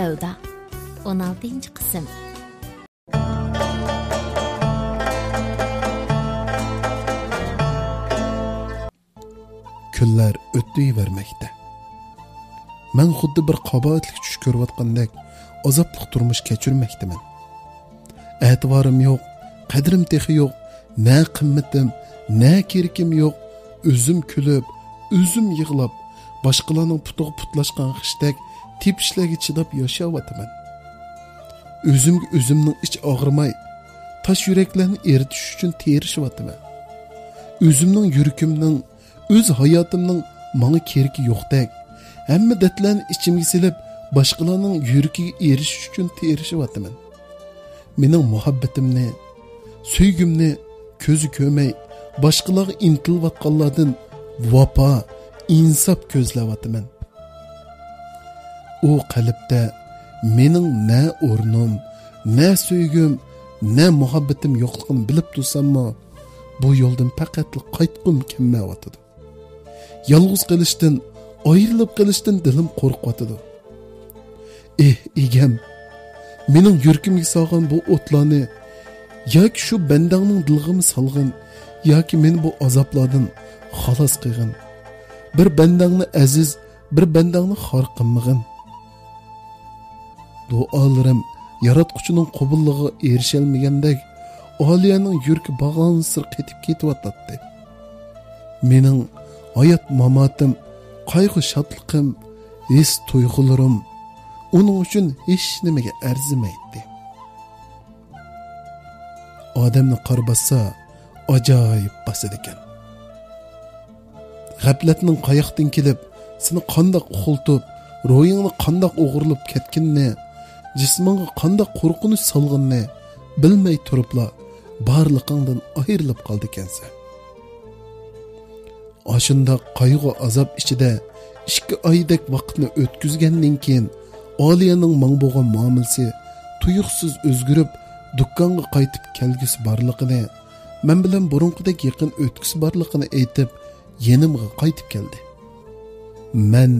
Savda 16. qism. Kunlar o'tayvermoqda. Men xuddi bir qaboatlik tush ko'rayotgandek azobli turmush kechirmoqdaman. E'tiborim yo'q, qadrim texi yo'q, na qimmatim, na kerikim yo'q. O'zim kulib, o'zim yig'lab, boshqalarning putiga putlashgan xishdak tepishlarga chidab yashayapman. O'zimga o'zimning ich og'rimay, tosh yuraklarni eritish uchun terishyapman. O'zimning yuragimning, o'z hayotimning menga keragi yo'qdek, hamma datlarni ichimga silib, boshqalarning yuragiga erishish uchun terishyapman. Mening muhabbatimni, suygimni ko'zi ko'rmay, boshqalarga intilayotganlardan vafo, insof ko'zlayapman. O qalbda mening na o'rnim, na suygim, na muhabbatim yo'qligini bilib tursammi, bu yo'ldan faqat qaytqim kelmayotdi. Yolg'iz qilishdan, ayrilib qilishdan dilim qo'rqyotdi. Egam, mening yuragimga solgan bu o'tlarni yoki shu bandangning dilg'imi solg'in, yoki meni bu azoblardan xalos qilgin. Bir bandangni aziz, bir bandangni xor qilmag'in. Duolarim yaratquchining qabulligiga erishalmagandek, Oliyaning yuragi bog'lansir qetib ketyapti. Mening hayot mamotim, qayg'u shodliqim, his tuyg'ularim uning uchun hech nimaga arzimaydi. Odamni qor bassa, ajoyib bosadi ekan. G'aflatning qayoqdan kelib, seni qandoq uxultib, ro'yingni qandoq o'g'irlab ketganini, jismingga qandoq qo'rqinish solganini bilmay turibla barliqingdan ayrilib qoldi ekansan. Ashunda qayg'u azob ichida 2 oydek vaqtni o'tkazgandan keyin Oliyaning mang bo'lgan muomalasi tuyuqsiz o'zgarib, do'konga qaytib kelgisi borligini, men bilan burunqidek yaqin o'tkisi borligini aytib, yenimga qaytib keldi. Men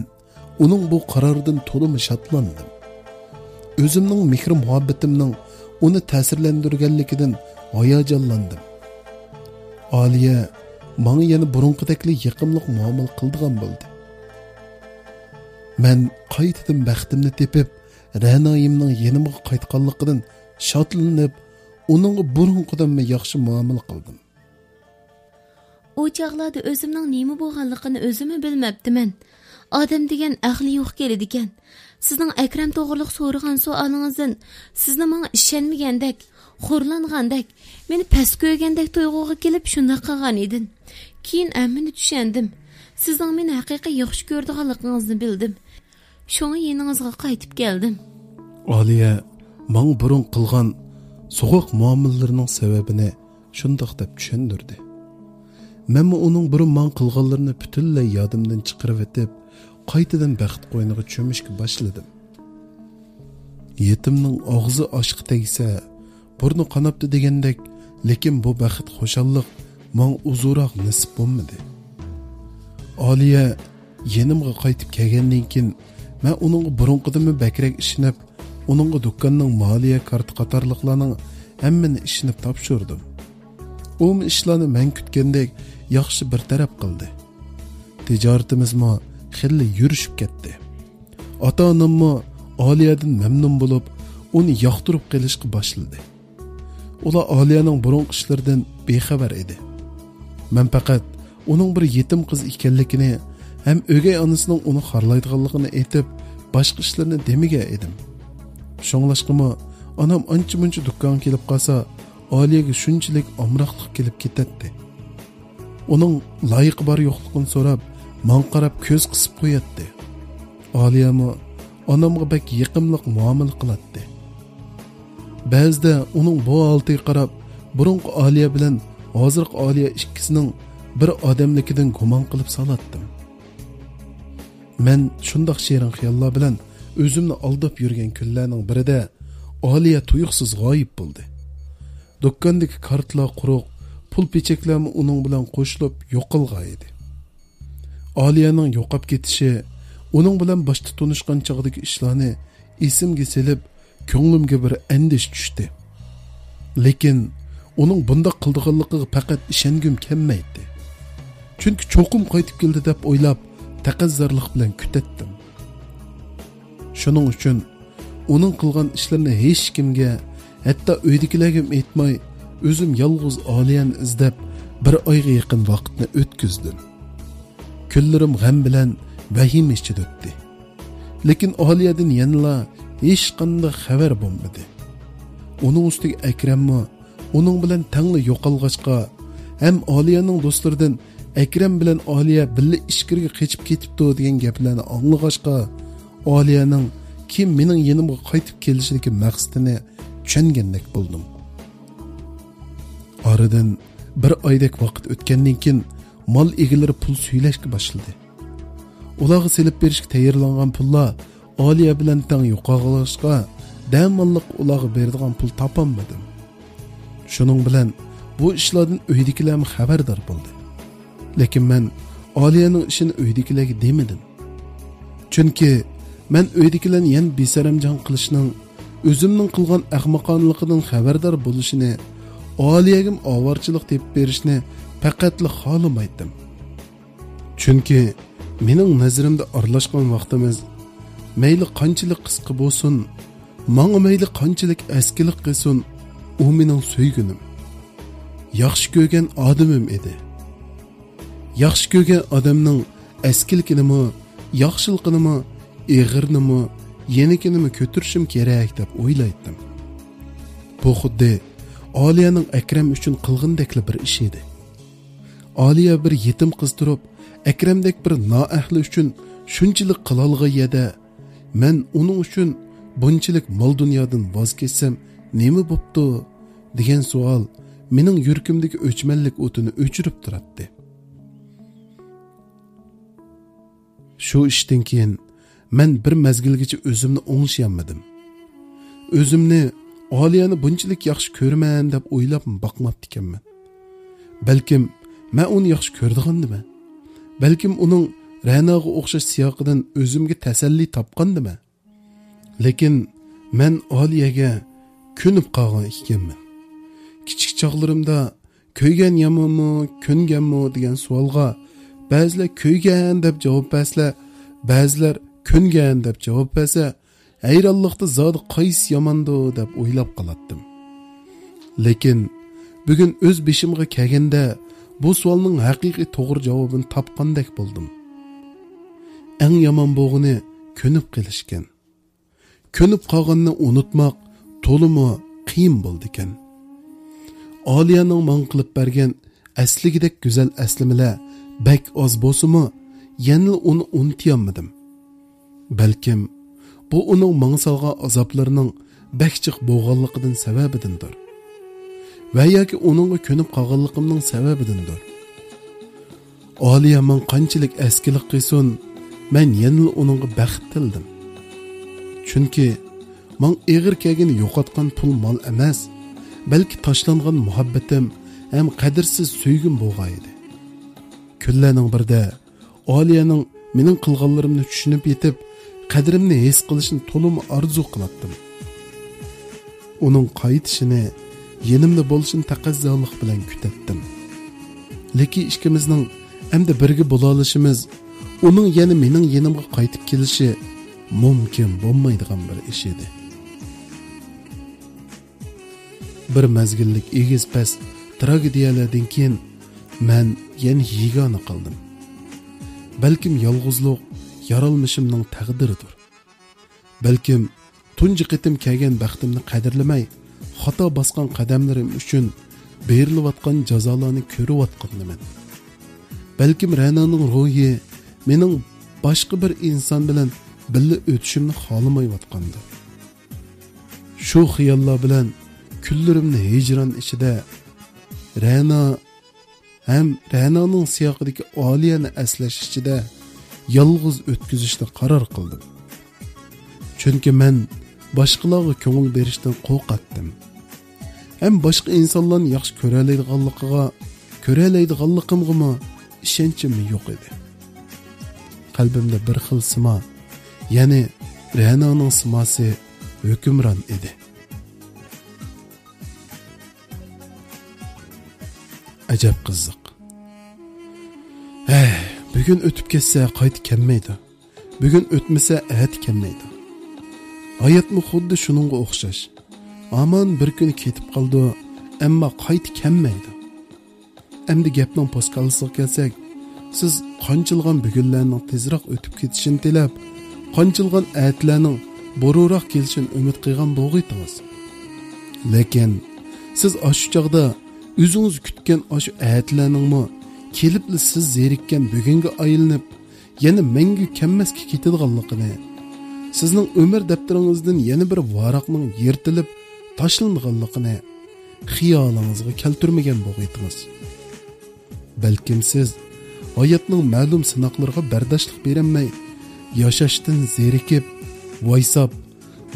uning bu qaroridan to'liq shodlandim. O'zimning mehr muhabbatimning uni ta'sirlantirganligidan hayajonlandim. Oliya menga yana burunqidekli yaqinlik muomala qildigan bo'ldi. Men qaytadan baxtimni tepib, Ra'noyimning yenimga qaytganligidan shodlanib, uningga burunqidan yaxshi muomala qildim. O chaqlarda o'zimning nima bo'lganligini o'zim bilmabdiman. Odam degan aqli yo'q keladi ekan. Sizning Akram to'g'riliq so'ragan savolingizdan sizni menga ishonmagandek, xo'rlangandek, meni past ko'rgandek tuyg'uga kelib shunday qilgan edin. Keyin amini tushandim. Sizning meni haqiqiy yaxshi ko'rdiganligingizni bildim. Shunga yeningizga qaytib keldim. Oliya men burun qilgan so'g'uq muomalalarining sababini shundoq deb tushundirdi. Men uning burun men qilganlarini butunlay yodimdan chiqarib etib, qaytadan baxt qo'yniga cho'mishga boshladim. Yetimning og'zi oshqa tegsa, burni qanapti degandek, lekin bu baxt xo'shallik men uzunroq nasib bo'lmadi. Oliya yenimga qaytib kelgandan keyin men uning burunqidan bakrak ishinib, uning do'konning moliya karti qatorliqlarning hammani ishini topshirdim. U ishlarni men kutgandek yaxshi bir taraf qildi. Tijoratimizmi xilli yurishib ketdi. Ota-onammi Oliyadan mamnun bo'lib, uni yoqtirib qilishga boshladi. Ular Oliyaning burun ishlaridan bexabar edi. Men faqat uning bir yetim qiz ekanligini, ham o'gay onasining uni xorlaydiganligini aytib, boshqa ishlarni demagan edim. Shunglashqimi, onam ancha-muncha do'konga kelib qolsa, Oliyaga shunchalik omroqlik kelib ketadi. Uning loyiqi bor yo'qligini so'rab, men qarab ko'z qisib qo'yatdi. Oliyami onamga bak yiqimliq muomala qiladi. Ba'zida uning bu holatiga qarab, burunqi Oliya bilan hozirgi Oliya ikkisining bir odamligidan gumon qilib solatdim. Men shundoq shirin xayollar bilan o'zimni aldab yurgan kunlarning birida Oliya tuyuqsiz g'oyib bo'ldi. Do'kondagi kartlar quruq, pul pechaklarmi uning bilan qo'shilib yo'qolgan edi. Oliyaning yo'qab ketishi, uning bilan boshda tunishgan chog'dagi ishlarni esimga selib ko'nglimga bir andish tushdi. Lekin uning bunda qildiganligiga faqat ishongim kelmaydi. Chunki cho'qim qaytib keldi deb o'ylab taqazzarlik bilan kutatdim. Shuning uchun uning qilgan ishlarini hech kimga, hatto uydagilarga aytmay, o'zim yolg'iz Oliyani izlab bir oyga yaqin vaqtni o'tkazdim. Kunlarim g'am bilan vahim ichida o'tdi. Lekin Oliyadan yanala hech qanday xabar bo'lmadi. Uning ustiga Akrammi uning bilan tangli yo'qolg'achqa, ham Oliyaning do'stlaridan Akram bilan Oliya birga ishkirga qechib ketibdi degan gaplarni anglag'achqa, Oliyaning kim mening yanimga qaytib kelishidagi maqsadini tushungandek bo'ldim. Oradan bir oydak vaqt o'tgandan keyin mol egalari pul suylashga boshladi. Ularga selib berishga tayyorlangan pullar Oliya bilan tang yo'qolg'achqa, damalliq ularga beradigan pul topolmadim. Shuning bilan bu ishlardan uydagilar xabardor bo'ldi. Lekin men Oliyaning ishini uydagilarga demadim. Chunki men uydagilarni yan besaramjon qilishning, o'zimning qilgan ahmoqonligidan xabardor bo'lishini, Oliyagim ovorchilik deb berishni faqatli xohlamaydim. Chunki mening nazarimda aralashgan vaqtimiz mayli qanchalik qisqa bo'lsin, menga mayli qanchalik askilik qilsin, u mening so'ygunim. Yaxshi ko'rgan odamim edi. Yaxshi ko'rgan odamning askiligini, yaxshiligini, ig'irnimi, yenikini ko'tirishim kerak deb o'ylaydim. Bu xuddi Oliyaning Akram uchun qilgandekli bir ish edi. Oliya bir yetim qiz turib, Akramdek bir noahli uchun shunchalik qilolg'ayada, men uning uchun bunchalik mol dunyodan voz kechsam nima bo'pti degan savol mening yuragimdagi o'chmanlik o'tini o'chirib turadi. Shu ishdan keyin men bir mazgilgacha o'zimni o'ngshayolmadim. O'zimni Oliyani bunchalik yaxshi ko'rman deb o'ylab boqmabdi ekanman. Balkim men uni yaxshi ko'rdigandim. Balkim uning Ra'noga o'xshash siyoqidan o'zimga tasalli topgandim. Lekin men Oliyaga ko'nib qolgan ekanman. Kichik chog'larimda ko'ygan yamonmi, ko'nganmi degan savolga ba'zilar ko'ygan deb javob bersalar, ba'zilar ko'ngan deb javob bersa, hayronlikda zodi qaysi yomondu deb o'ylab qolatdim. Lekin bugun o'z beshimga kelganda bu savolning haqiqiy to'g'ri javobini topgandek bo'ldim. Eng yomon bo'g'ini ko'nib qilishgan. Ko'nib qolganni unutmoq to'limi qiyin bo'ldi ekan. Oliyaning men qilib bergan asligidek go'zal aslimilar bak oz bo'lsa-mu, yana uni unutmayapmadim. Balkim bu uning menga solgan azoblarining bakchiq bo'lganligidan sababidandir. Va yoki uningga ko'nib qolganligimning sababidandir. Oliya men qanchalik askilik qilsin, men yana uningga baxt tildim. Chunki men eg'ir kelgan yo'qotgan pul mol emas, balki tashlangan muhabbatim ham qadrsiz so'ygim bo'lgan edi. Kunlarning birida Oliyaning mening qilganlarimni tushunib yetib, qadrimni his qilishni to'lim orzu qilardim. Uning qaytishini, yenimda bo'lishini taqazzoliq bilan kutatdim. Lekin ikkimizning hamda birga bo'la olishimiz, uning yana mening yenimga qaytib kelishi mumkin bo'lmaydigan bir ish edi. Bir mazgillik egiz past tragediyalardan keyin men yana yegona qildim. Balkim yolg'izlik yaralmishimning taqdiridir. Balkim tunji qitim kelgan baxtimni qadrlamay, xato bosgan qadamlarim uchun berilayotgan jazolarni ko'rayotganman. Balkim Ra'noning ruhi mening boshqa bir inson bilan birga o'tishimni xohlamayotgandir. Shu xiyollar bilan kunlarimni hijron ichida Ra'no ham Ra'noning siyoqidagi Oliyani aslash ichida yolg'iz o'tkazishni qaror qildim. Chunki men boshqalarga ko'ngil berishdan qo'rqatdim. Ham boshqa insonlarni yaxshi ko'ralaydiganligimga ishonchim yo'q edi. Qalbimda bir xil simo, ya'ni Ra'noning simosi hukmron edi. Ajab qiziq. Bugun o'tib ketsa qaytib kelmaydi. Bugun o'tmasa at kelmaydi. Hayotmi xuddi shuningga o'xshash. Aman bir kun ketib qoldi, ammo qaytib kelmaydi. Endi gapning poskalisiga kelsak, siz qanchilgan bugunlarning tezroq o'tib ketishini tilab, qanchilgan atlarning boruroq kelishini umid qilgan bo'g'idingiz. Lekin siz ash chog'da o'zingiz kutgan ash atlarningmi kelib siz zerikkan bugunga aylanib, yana mangu kelmasga ketadiganligini, sizning umr daftaringizdan yana bir varaqning yirtilib tashlanganligini xiyolingizga keltirmagan bo'g'idingiz. Balkim siz hayotning ma'lum sinoqlariga bardoshlik berolmay, yashashdan zerikib, voysab,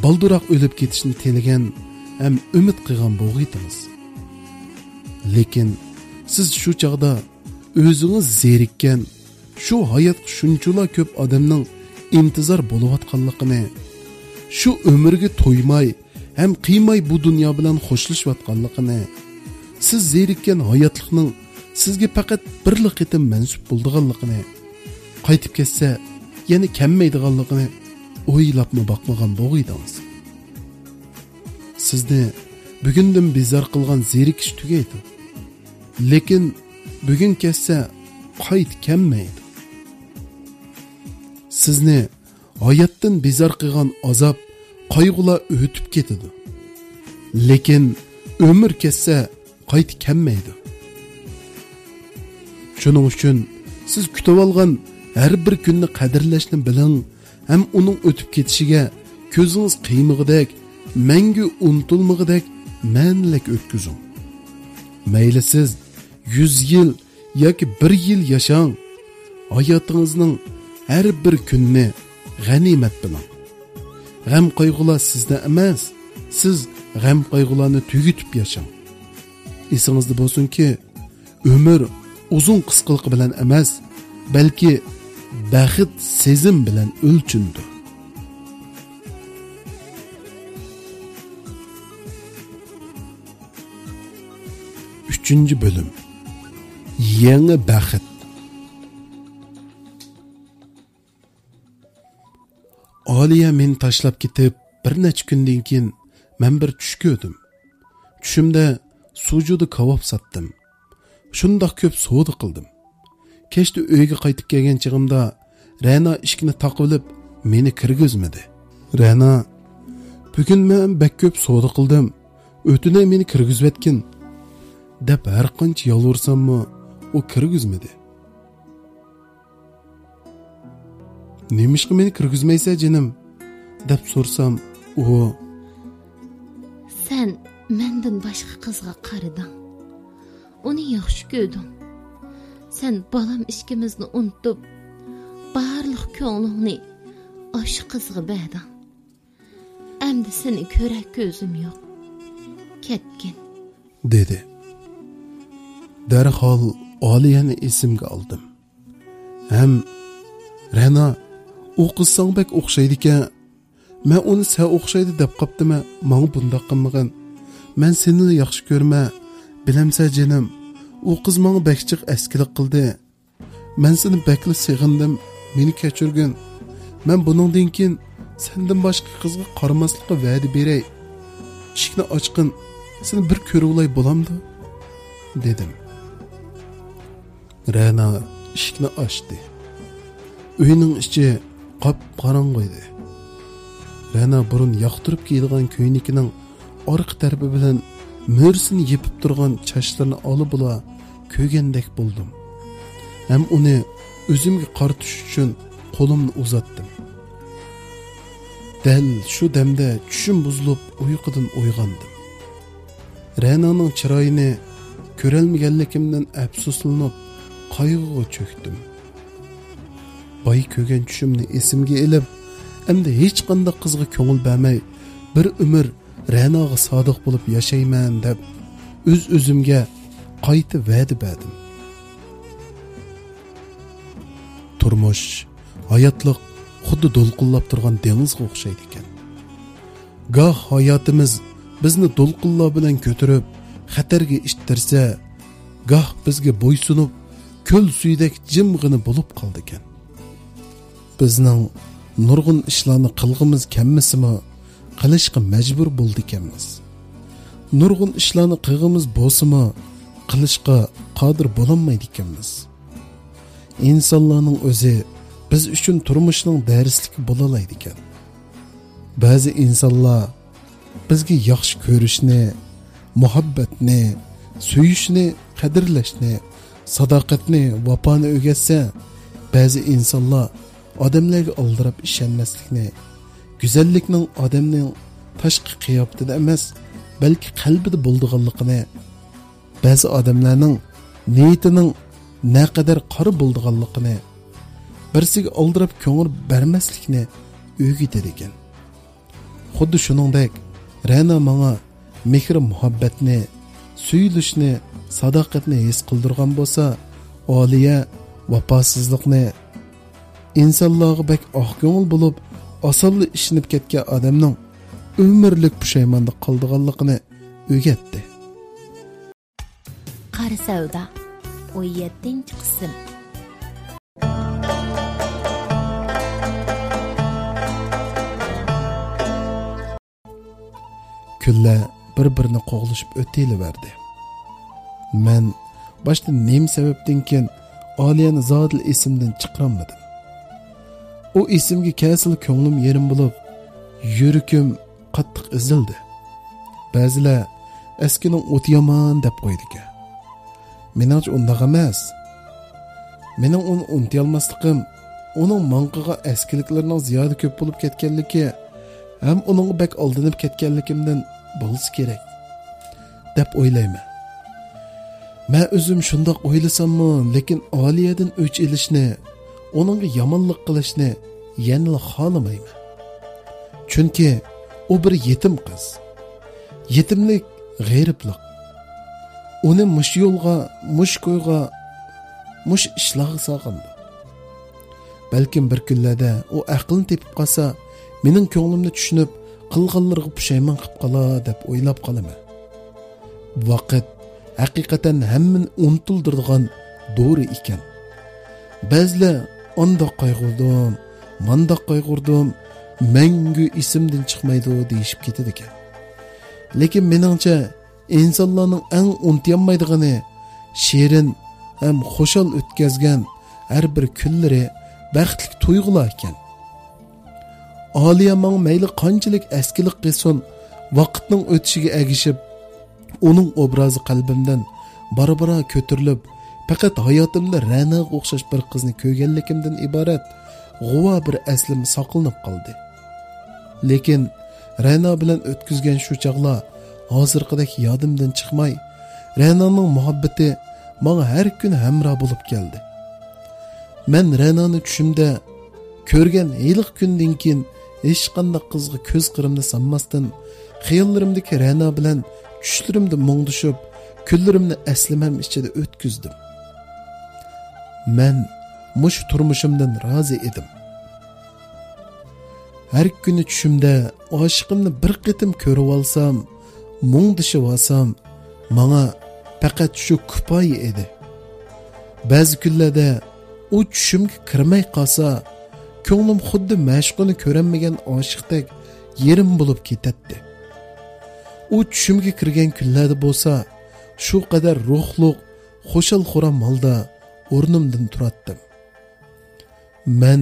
balduroq o'lib ketishni tilagan ham umid qilgan bo'g'idingiz. Lekin siz shu chog'da o'zingiz zerikkan, shu hayot shunchalar ko'p odamning intizor bo'layotganligini, shu umrga to'ymay ham qiymay bu dunyo bilan xo'shlashayotganligini, siz zerikkan hayotlikning sizga faqat birli qitim mansub bo'lganligini, qaytib ketsa yana kelmaydiganligini o'ylabmi boqmagan bo'g'idingiz. Sizni bugundan bezor qilgan zerikish tugaydi. Lekin bugun ketsa qaytib kelmaydi. Sizni hayotdan bezor qilgan azob, qayg'ular o'tib ketadi. Lekin umr ketsa qaytib kelmaydi. Shuning uchun siz kutib olgan har bir kunni qadrlashni biling, ham uning o'tib ketishiga ko'zingiz qiymig'idek, mangu unutilmag'idek ma'nilik o'tkazing. Mayli siz 100 yil yoki 1 yil yashang, hayotingizning har bir kunni g'animat biling. G'am qayg'ular sizda emas, siz g'am qayg'ularni tugitib yashang. Esingizda bo'lsinki, umr uzun qisqaligi bilan emas, balki baxt sezim bilan o'lchindir. Üçüncü bölüm. Yangi baxt. Aliya meni tashlab ketib, bir necha kundan keyin men bir tush ko'rdim. Tushimda sujuda kavob satdim. Shundoq ko'p savdo qildim. Kechda uyga qaytib kelgan chig'imda Ra'no ishkini taqilib meni kirgizmadi. Ra'no, bugun men bak ko'p savdo qildim. O'tinay meni kirgizvatgin deb har qancha yolvorsammi, u kirgizmadi. Nemishqa meni kirgizmaysa jinim deb so'rsam, u sen mendan boshqa qizga qarading. Uni yaxshi ko'rding. Sen balam ishkimizni unutib, barliq ko'nglingni osh qizga berding. Endi seni ko'rak ko'zim yo'q. Ketgin, dedi. Darhol Aliyani esimga oldim. Ham Ra'no, u qiz sangbek o'xshaydi ekan. Men uni sen o'xshaydi deb qopdimi? Menga bundoq qilmagan. Men seni yaxshi ko'rma. Bilamsa jinim, u qiz menga bakchiq askilik qildi. Men seni bakli seg'indim. Meni kechirgin. Men buningdan keyin sendan boshqa qizga qaramaslikka va'da beray. Eshikni ochqin. Seni bir ko'ruvlay bo'lamdi, dedim. Ra'no eshikni ochdi. Uyning ichi qop-qorong'u edi. Ra'no burun yoqtirib kiydigan ko'ynikining orqa tarafi bilan mo'rsini yepib turgan chachlarini olib ola ko'gandek bo'ldim. Ham uni o'zimga qartish uchun qo'limni uzatdim. Dal shu damda tushim buzilib uyqudan uyg'ondim. Ra'noning chiroyini ko'rolmaganligimdan afsuslanib, qayg'uga cho'kdim. Boy ko'rgan tushimni esimga elib, endi hech qanday qizga ko'ngil bermay, bir umr Ra'noga sodiq bo'lib yashayman deb o'z-o'zimga qayta va'da berdim. Turmush, hayotlik xuddi do'lqinlab turgan dengizga o'xshaydi ekan. Goh hayotimiz bizni do'lqinlar bilan ko'tarib xatarga ishtirsa, goh bizga bo'ysunib ko'l suyidek jimg'ina bo'lib qoldi ekan. Bizning nurg'un ishlarni qilg'imiz kammisimi, qilishga majbur bo'ldi ekanmiz. Nurg'un ishlarni qilg'imiz bo'lsimi, qilishga qodir bo'lolmaydi ekanmiz. İnsanlarning o'zi biz uchun turmushning darsligi bo'lalaydi ekan. Ba'zi insonlar bizga yaxshi ko'rishni, muhabbatni, suyishni, qadrlashni, sadoqatni, vafoni o'rgatsa, ba'zi insonlar odamlarga aldirab ishonmaslikni, go'zallikning odamning tashqi qiyofatida emas, balki qalbida bo'lganligini, ba'zi odamlarning niyatining naqadar qora bo'lganligini, birsiga aldirab ko'ngil bermaslikni o'rgatadi ekan. Xuddi shuningdek, Ra'no menga mehr muhabbatni, suyulishni, sadoqatni his qildirgan bo'lsa, Oliya vafosizlikni, insonlarga bak oq ko'ngil bo'lib, osonli ishinib ketgan odamning umrlik pushaymonda qoldiganligini o'rgatdi. Qari savdo 17-qism. Kunlar bir-birini qo'g'lashib o'tayverdi. Men boshda nima sababdan keyin Oliyani zodil esimdan chiqarmadim. O esimga kelsa ko'nglim yerim bo'lib, yuragim qattiq ezildi. Ba'zilar eskining o'ti yomon deb qo'ydi. Meningcha undaq emas. Mening uni unuta olmasligim, uning manqiga eskiliklarning ziyoda ko'p bo'lib ketganligi ham uning bak oldinib ketganligimdan bo'lsa kerak deb o'ylayman. Men o'zim shundoq o'ylasammi, lekin Oliyadan o'ch elishni, uningga yomonlik qilishni yana xohlamayman. Chunki u bir yetim qiz. Yetimlik g'ayriblik. Uni mush yo'lga, mush qo'yga, mush ishlarga sog'indi. Balkim bir kunlarda u aqlni tepib qolsa, mening ko'nglimni tushunib, qilganlarga pushaymon qilib qolar deb o'ylab qolaman. Vaqt haqiqatan hammani unutildirgan dori ekan. Ba'zilar onda qayg'urdim, manda qayg'urdim, mangu esimdan chiqmaydi deyishib ketadi ekan. Lekin meningcha insonlarning eng unutolmaydigani shirin ham xo'shal o'tkazgan har bir kunlari baxtli tuyg'ular ekan. Oliya men mayli qanchalik eskilik qilsin, vaqtning o'tishiga agishib, uning obrazi qalbimdan bora-bora ko'tarilib, faqat hayotimda Ra'noga o'xshash bir qizni ko'rganligimdan iborat g'uva bir aslim saqlanib qoldi. Lekin Ra'no bilan o'tkazgan shu chaqlar hozirgidek yodimdan chiqmay, Ra'noning muhabbati menga har kun hamroh bo'lib keldi. Men Ra'noni tushimda ko'rgan yiliq kundan keyin hech qanday qizga ko'z qirimni sanmasdan, xiyollarimdagi Ra'no bilan tushlarimda mungdishib, kunlarimni aslimam ichida o'tkazdim. Men mush turmushimdan rozi edim. Har kuni tushimda oshiqimni bir qitim ko'rib olsam, mungdishib olsam, menga faqat shu kifoya edi. Ba'zi kunlarda u tushimga kirmay qolsa, ko'nglim xuddi mashqini ko'ranmagan oshiqdek yerim bo'lib ketadi. U tushimga kirgan kunlarda bo'lsa, shu qadar ruhliq, xo'shal-xuram holda o'rnimdan turatdim. Men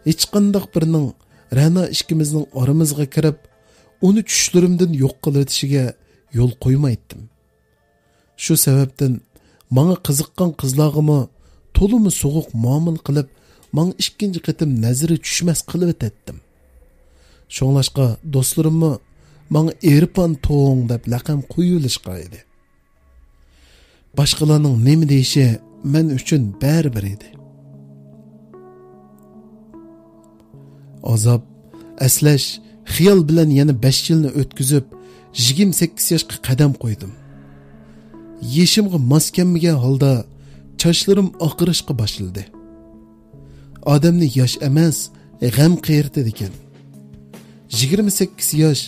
hech qanday birining Ra'no ikkimizning oramizga kirib, uni tushlarimdan yo'q qilishiga yo'l qo'ymaydim. Shu sababdan menga qiziqqan qizlarga to'limi so'g'uq muomala qilib, menga ikkinchi qitim nazari tushmas qilib etdim. Shunglashqa do'stlarimmi menga Erpon to'ng deb laqam qo'yilishqa edi. Boshqalarning nima deyishi men uchun baribir edi. Azob, aslash, xiyol bilan yana 5 yilni o'tkazib, 28 yoshga qadam qo'ydim. Yeshimga mos kelmagan holda sochlarim oqirishga boshladi. Odamni yosh emas, g'am qayirtadi ekan. 28 yosh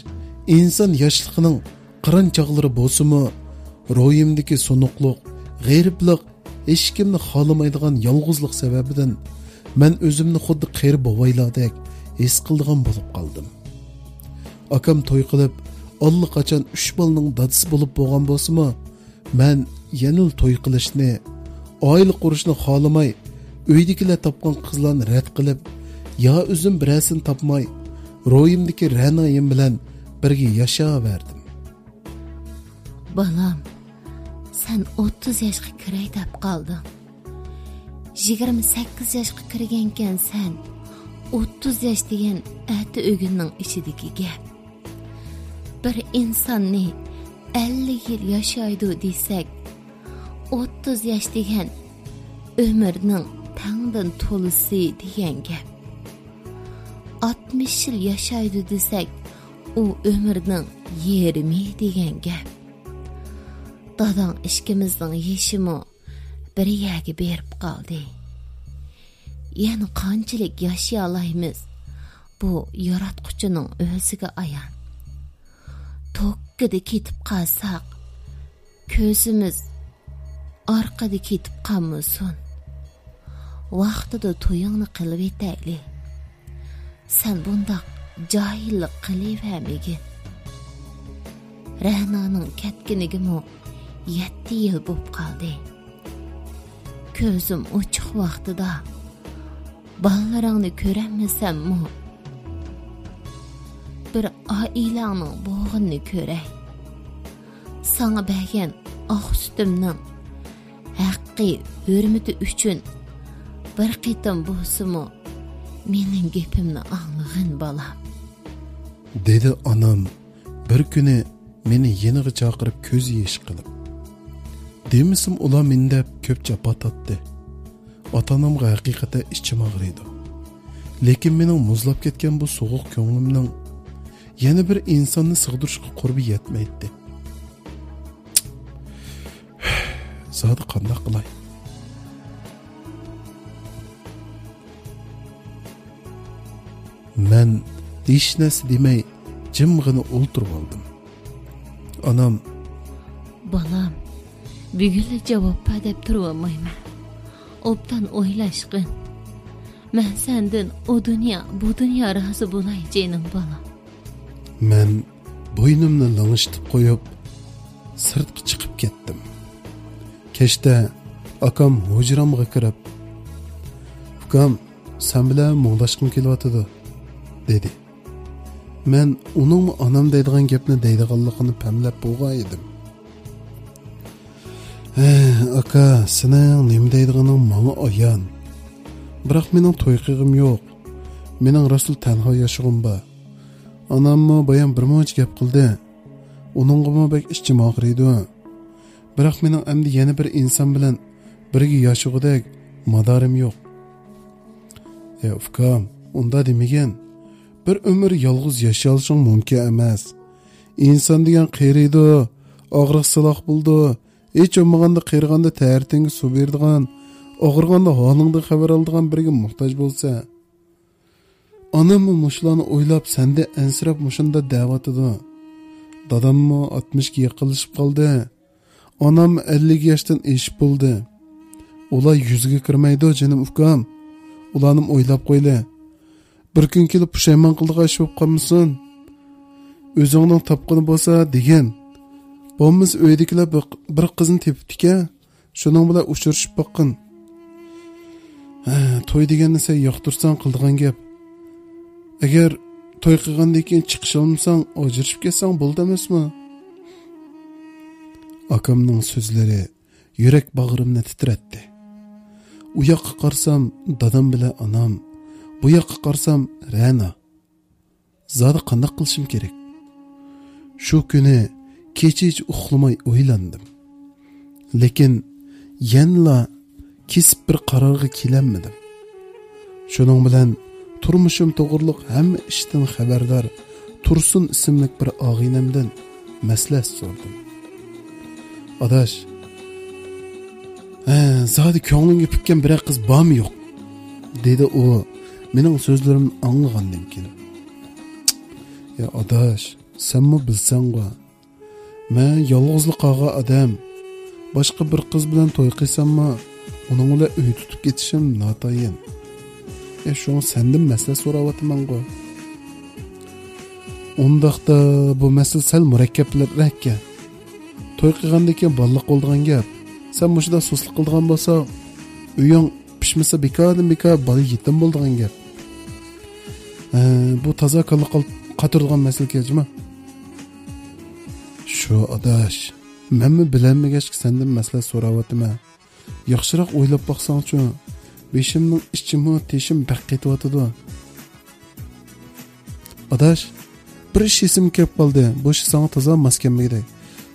inson yoshligining qirin chog'lari bo'lsa-mu, ro'yimdagi sunuqliq, g'ayribliq, hech kimni xolamaydigan yolg'izlik sababidan men o'zimni xuddi qayri bovaylardek his qildigan bo'lib qoldim. Akam to'y qilib, allaqachon 3 bolaning dadisi bo'lib bo'lgan bo'lsa-mu, men yanil to'y qilishni, oila qurishni xolamay, uydagilar topgan qizlarni rad qilib, yo o'zim birasini topmay, ro'yimdagi Ra'noyim bilan birga yashayverdim. Balam, sen 30 yoshga kiray deb qolding. 28 yoshga kirgankan sen 30 yosh degan ati o'ginning ichidagi gap. Bir insonni 50 yil yashaydi desak, 30 yosh degan umrning tangdan to'lisi degan gap. 60 yil yashaydi desak, u umrning yarmi degan gap. Dadang ishkimizning yeshimi bir yerga berib qoldi. Yani qanchalik yashay olamiz, bu yaratquchining o'ziga ayon. Tokkida ketib qolsak, ko'zimiz orqada ketib qolmasin. Vaqtida to'yingni qilib etayli. Sen bundaq jahillik qilavermagin. Ra'noning ketkinigimi 7 yil bo'lib qoldi. Ko'zim ochiq vaqtida balalaringni ko'ramasam-mu, bir oilangning bo'g'inni ko'ray. Sana bergan oq sutimning haqqi hurmati uchun bir qitim bo'lsa-mu mening gapimni anglag'in bolam. Dedi anam bir kuni meni yeniga chaqirib ko'z yesh qilib. Demisim ular mendab ko'p jafo tortdi. Ota-onamga haqiqatan ichim og'riydi. Lekin mening muzlab ketgan bu so'g'uq ko'nglimning yana bir insonni sig'dirishga qurbi yetmaydi. Zodi qanday qilay? Men hech narsa demay jimg'ina o'ltirib oldim. Anam, balam, bugun javob deb turolmayman. Obdan o'ylashqin. Men sendan o dunyo, bu dunyo rozi bo'lay jinim balam. Men bo'ynimni lang'ishtirib qo'yib sirtga chiqib ketdim. Kechda akam hujramga kirib, "Ukam, sen bilan muğlashqim kelyotidi" dedi. Men uning onam deydigan gapni deydiganligini pamlab bo'lgan edim. Aka, sening nima deydiganing menga ayon. Biroq mening to'y qilg'im yo'q. Mening rasul tanho yashag'im bor. Onammi bayon bir muncha gap qildi. Uningga bek ichim og'riydi. Biroq mening endi yana bir inson bilan birga yashag'udek madorim yo'q. Ukam, unda demagan. Bir umr yolg'iz yashashing mumkin emas. Inson degan qiriydi, og'riq siloq bo'ldi. Hech olmaganda qirganda ta'rtinga suv berdigan, og'irganda holingda xabar oldigan biriga muhtoj bo'lsa, onammi mushlarni o'ylab senda ansirab mushunda da'vatidi. Dadammi 60 ga yaqinlashib qoldi. Onam 50 yoshdan eshib bo'ldi. Ular yuziga kirmaydi jinim ukam. Ularni o'ylab qo'yla. Bir kun kelib pushaymon qildigan ish bo'lib qolmasin. O'zingning topqini bo'lsa degan. Bo'lmaz uydagilar bir qizni tepibdi-ku. Shuning bilan uchrashib boqqin. To'y deganni sen yoqtirsan qildigan gap. Agar to'y qilgandan keyin chiqish olmasang, ajrashib ketsang bo'ldi emasmi? Akamning so'zlari yurak bag'rimni titratdi. U yoqqa qarsam dadam bilan onam, bu yoqqa qarsam Ra'no. Zodi qanday qilishim kerak? Shu kuni kecha hech uxlamay o'ylandim. Lekin yanla kesib bir qarorga kelolmadim. Shuning bilan turmushim to'g'riliq hamma ishdan xabardor Tursun ismli bir og'inamdan maslahat so'radim. Adash, zodi ko'nglingga pikkan bir qiz bormi yo'q? Dedi u mening so'zlarimni anglagandan keyin. Ya adash, senmi bilsangwa? Men yolg'izliqqa odam. Boshqa bir qiz bilan to'y qilsammi, uning bilan uy tutib ketishim notayin. Şunu senden mesele soravatmango. Ondaqda bu mesele sel murakkablarroq. To'y qilgandan keyin balliq bo'lgan gap. Sen mushida susliq qilgan bo'lsa, uying pishmasa bekor bola yetim bo'lgan gap. Bu toza qatirgan mesele kechmi? Shu adash, menmi bilanmagach senden mesele soravatman. Yaxshiroq o'ylab baqsangchi. Beşimning ichimi teshim baq ketyotidi. Adash, bir ish esim kelib qoldi. Bu ish senga toza maskanmagida.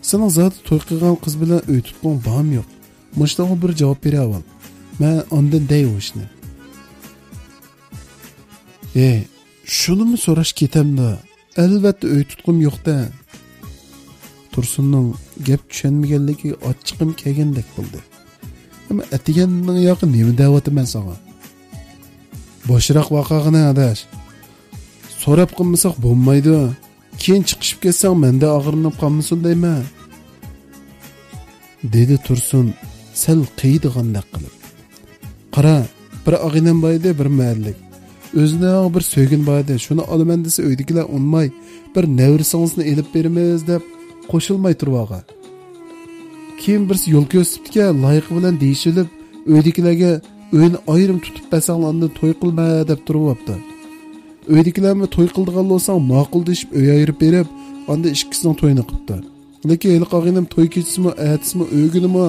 Sening zoti to'y qilgan qiz bilan uy tutgan borm yo'q. Mushtaga bir javob bera ol. Men ondan deyishni. Shunimi so'rash ketamda? Albatta uy tutqim yo'q-da. Tursunning gap tushunmaganligi ochiqim kelgandek bo'ldi. Ama etigenning yo'qi nima deyapman sana? Boshroq vaqoqni adash. So'rab qilmasak bo'lmaydi. Keyin chiqishib ketsang menda og'rinib qolmasin deyman. Dedi Tursun sal qiydigandek qilib. Qara, bir og'inam boydi, bir mahallik. O'zini bir so'gin boydi. Shuni olaman desa uydagilar unmay, bir nevrisingizni elib beramiz deb qo'shilmay turvaga. Kim birisi yo'l ko'rsatibdi, loyiq bilan deyishilib, uydagilarga uyni ayrim tutib basanglarni to'y qilma deb turibdi. Uydagilarni to'y qildigan bo'lsang, ma'qul deb uy ayirib berib, onda ikkisining to'yini qilibdi. Lekin eli qog'inim to'y kechisimi, atisimi, o'ygunimi,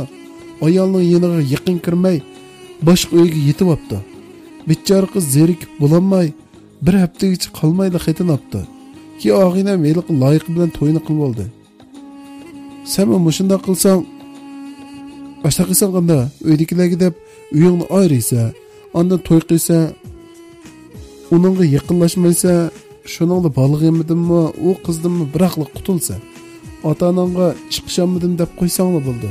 ayolning yeniga yaqin kirmay, boshqa uyga yetib olibdi. Bichora qiz zerikib bo'lolmay, bir haftagacha qolmaydi xetinapti. Ki og'inam eli loyiq bilan to'yini qilib oldi. Sen mushunda qilsang Başta qilsan qanda, uydagilarga deb uyingni ayrisa, ondan to'y qilsa, uningga yaqinlashmaysa, shuningda balg'imidimmi, u qizdimmi biroqlik qutulsa, ota-onangga chiqishammidim deb qo'ysang bo'ldi.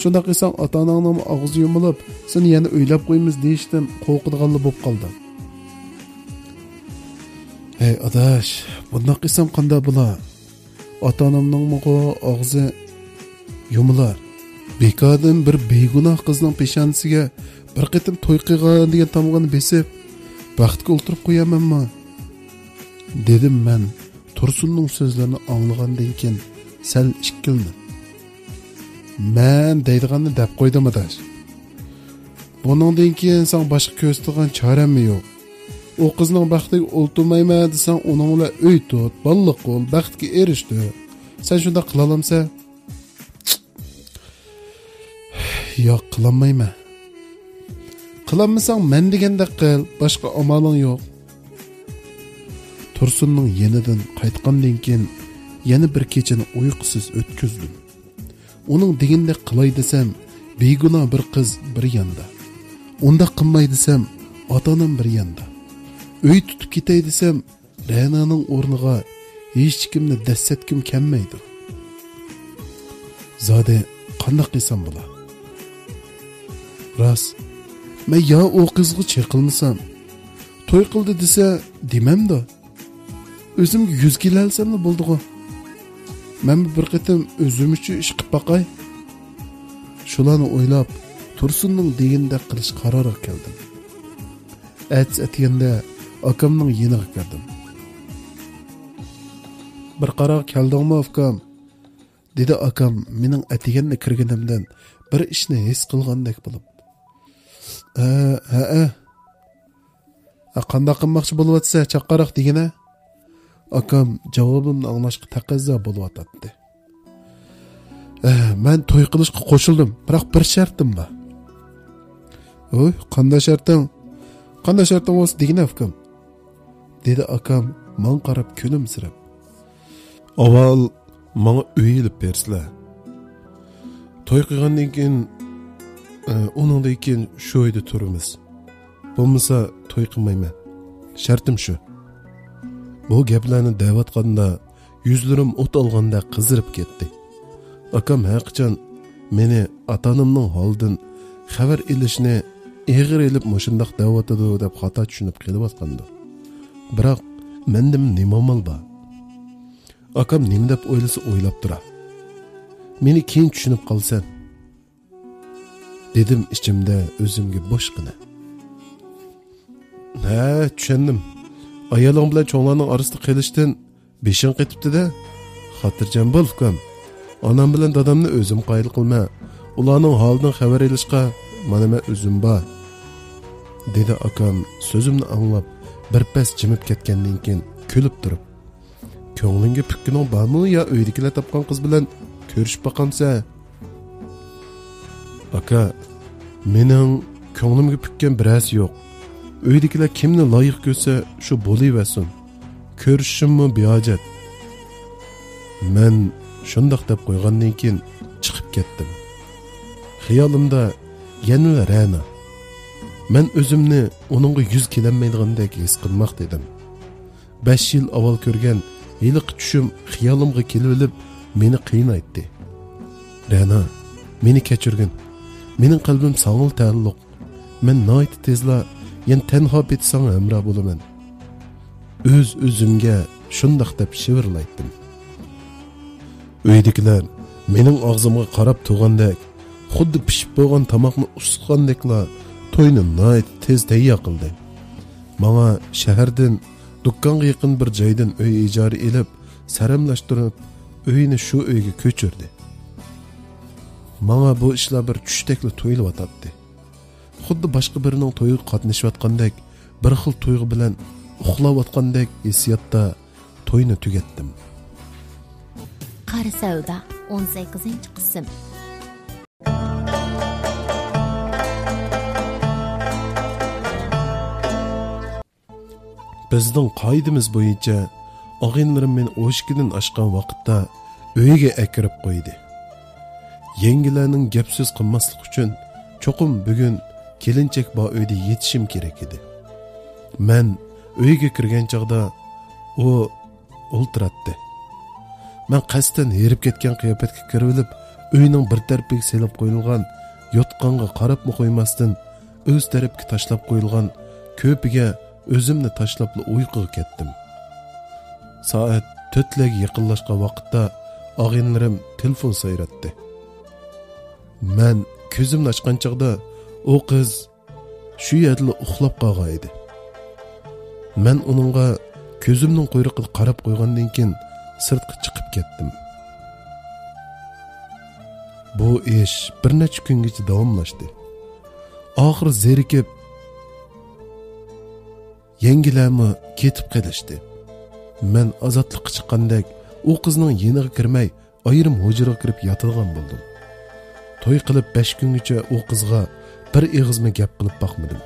Shunda qilsang ota-onangning og'zi yumilib, seni yana o'ylab qo'yamiz deyishdan qo'rqadiganli bo'lib qoldi. Hey adash, bunday qilsam qanday bo'lar? Ota-onamning og'zi yumilar. Bekardan bir begunoh qizning peshonasiga bir qitim to'y qilgan degan tomg'ani besib, baxtga o'ltirib qo'yamanmi? Dedim men Tursunning so'zlarini anglagandan keyin sal ikkildim. Men deydiganni deb qo'ydim adash. Buningdan keyin sen boshqa ko'rsatgan choram yo'q. O qizning baxtiga o'ltirmayman desang, uning bilan uy tut, balliq qo'l, baxtga erishdi. Sen shunda qila olamsan? Yo'q, qilolmayman. Qilolmasang men degandek qil, boshqa amaling yo'q. Tursunning yenidan qaytgandan keyin yana bir kechani uyqusiz o'tkazdim. Uning degandek qilay desam, begunoh bir qiz bir yonda. Unda qilmay desam, ota-onam bir yonda. Uy tutib ketay desam, Rananing o'rniga hech kimni dassetkim kelmaydi. Zode qanday qilsam bo'lar? Ras, men yo o qizga chiqilmasam, to'y qildi desa, demamda. O'zimga 100 kelalsammi bo'ldi-ku. Men bir qitim o'zim uchun ish qilib baqay. Shularni o'ylab, Tursunning degandek qilish qaroriga keldim. Atganda akamning yeniga kirdim. Bir qaror keldingmi akam? Dedi akam mening atiganda kirganimdan bir ishni his qilgandek bo'lib. Qanday qilmoqchi bo'lyapsa, chaqaroq degina? Akam javobimni anglashga taqozo bo'lyapti. Men to'y qilishga qo'shildim, biroq bir shartim bor. Oy, qanday sharting? Qanday sharting bo'lsa degina akam? Dedi akam men qarab kulimsirab. Avval menga uy olib bersizlar. To'y qilgandan keyin uningdan keyin shu uyda turamiz. Bo'lmasa to'y qilmayman. Shartim shu. Bu gaplarni da'vatganda yuzlarim o't olganda qizirib ketdi. Akam haqiqatan meni ota-onamning holidan xabar ilishni eg'ir elib mushundoq davatadi deb xato tushunib kelayotgandi. Biroq mendim nima amal bor? Akam nima deb o'ylasa o'ylab tura. Meni keyin tushunib qolsan, dedim ichimda o'zimga bo'shqina. Ha, tushundim. Ayoling bilan cho'nglarning orasida qilishdan beshing qetibdi-da. Xotirjam bo'l, ukam. Onam bilan dadamni o'zim qoyil qilma. Ularning holidan xabar olishga mana men o'zim bor, dedi akam so'zimni anglab bir pas jimib ketgandan keyin kulib turib. Ko'nglingga pikkining bormi yo uydagilar topgan qiz bilan ko'rishib boqamsa? Aka, mening ko'nglimga pikkan biras yo'q. Uydagilar kimni loyiq ko'rsa shu bo'laversin. Ko'rishimmi behojat. Men shundoq deb qo'ygandan keyin chiqib ketdim. Xiyolimda yana Rana. Men o'zimni uningga yuz kelanmaydigandek his qilmoq dedim. 5 yil avval ko'rgan iliq tushum xiyolimga kelib meni qiynaytdi. Rana, meni kechirgin. Mening qalbim sanga taalluq. Men noit tezla yana tenho betsang amra bo'laman. O'zimga shundoq deb shivirlaydim. Uydagilar mening og'zimga qarab turgandek, xuddi pishib bo'lgan tomoqni usqandekla to'yni noit tez tayyor qildi. Menga shahardan do'konga yaqin bir joydan uy ijara elib, saramlashtirib, uyni shu uyga ko'chirdi. Menga bu ishlar bir tushdekla tuyulyotdi. Xuddi boshqa birining to'yiga qatnashayotgandek, bir xil tuyg'u bilan uxlayotgandek hissiyotda to'yni tugatdim. Qari savdo 18-qism. Bizning qoidamiz bo'yicha og'inlarim men o'shkidan oshgan vaqtda uyga akirib qo'ydi. Yengilarning gap so'z qilmaslik uchun cho'qim bugun kelinchak bor uyda yetishim kerak edi. Men uyga kirgan chaqda u o'ltiratdi. Men qasdan herib ketgan qiyofatga kirib, uyning bir tarafiga selib qo'yilgan yotqonga qarab qo'ymasdan o'z tarafga tashlab qo'yilgan ko'piga o'zimni tashlab uyquga ketdim. Soat 4larga yaqinlashgan vaqtda og'inlarim telefon sayratdi. Men ko'zimni ochgan chaqda u qiz shu yerda uxlab qolgan edi. Men uningga ko'zimning quyruqiga qarab qo'ygandan keyin sirtga chiqib ketdim. Bu ish bir necha kungacha davomlashdi. Oxiri zerikib yengilarmi ketib qolishdi. Men ozodlikqa chiqqandek u qizning yeniga kirmay ayrim hujraga kirib yotadigan bo'ldim. To'y qilib 5 kungacha u qizga bir eg'izma gap qilib boqmadim.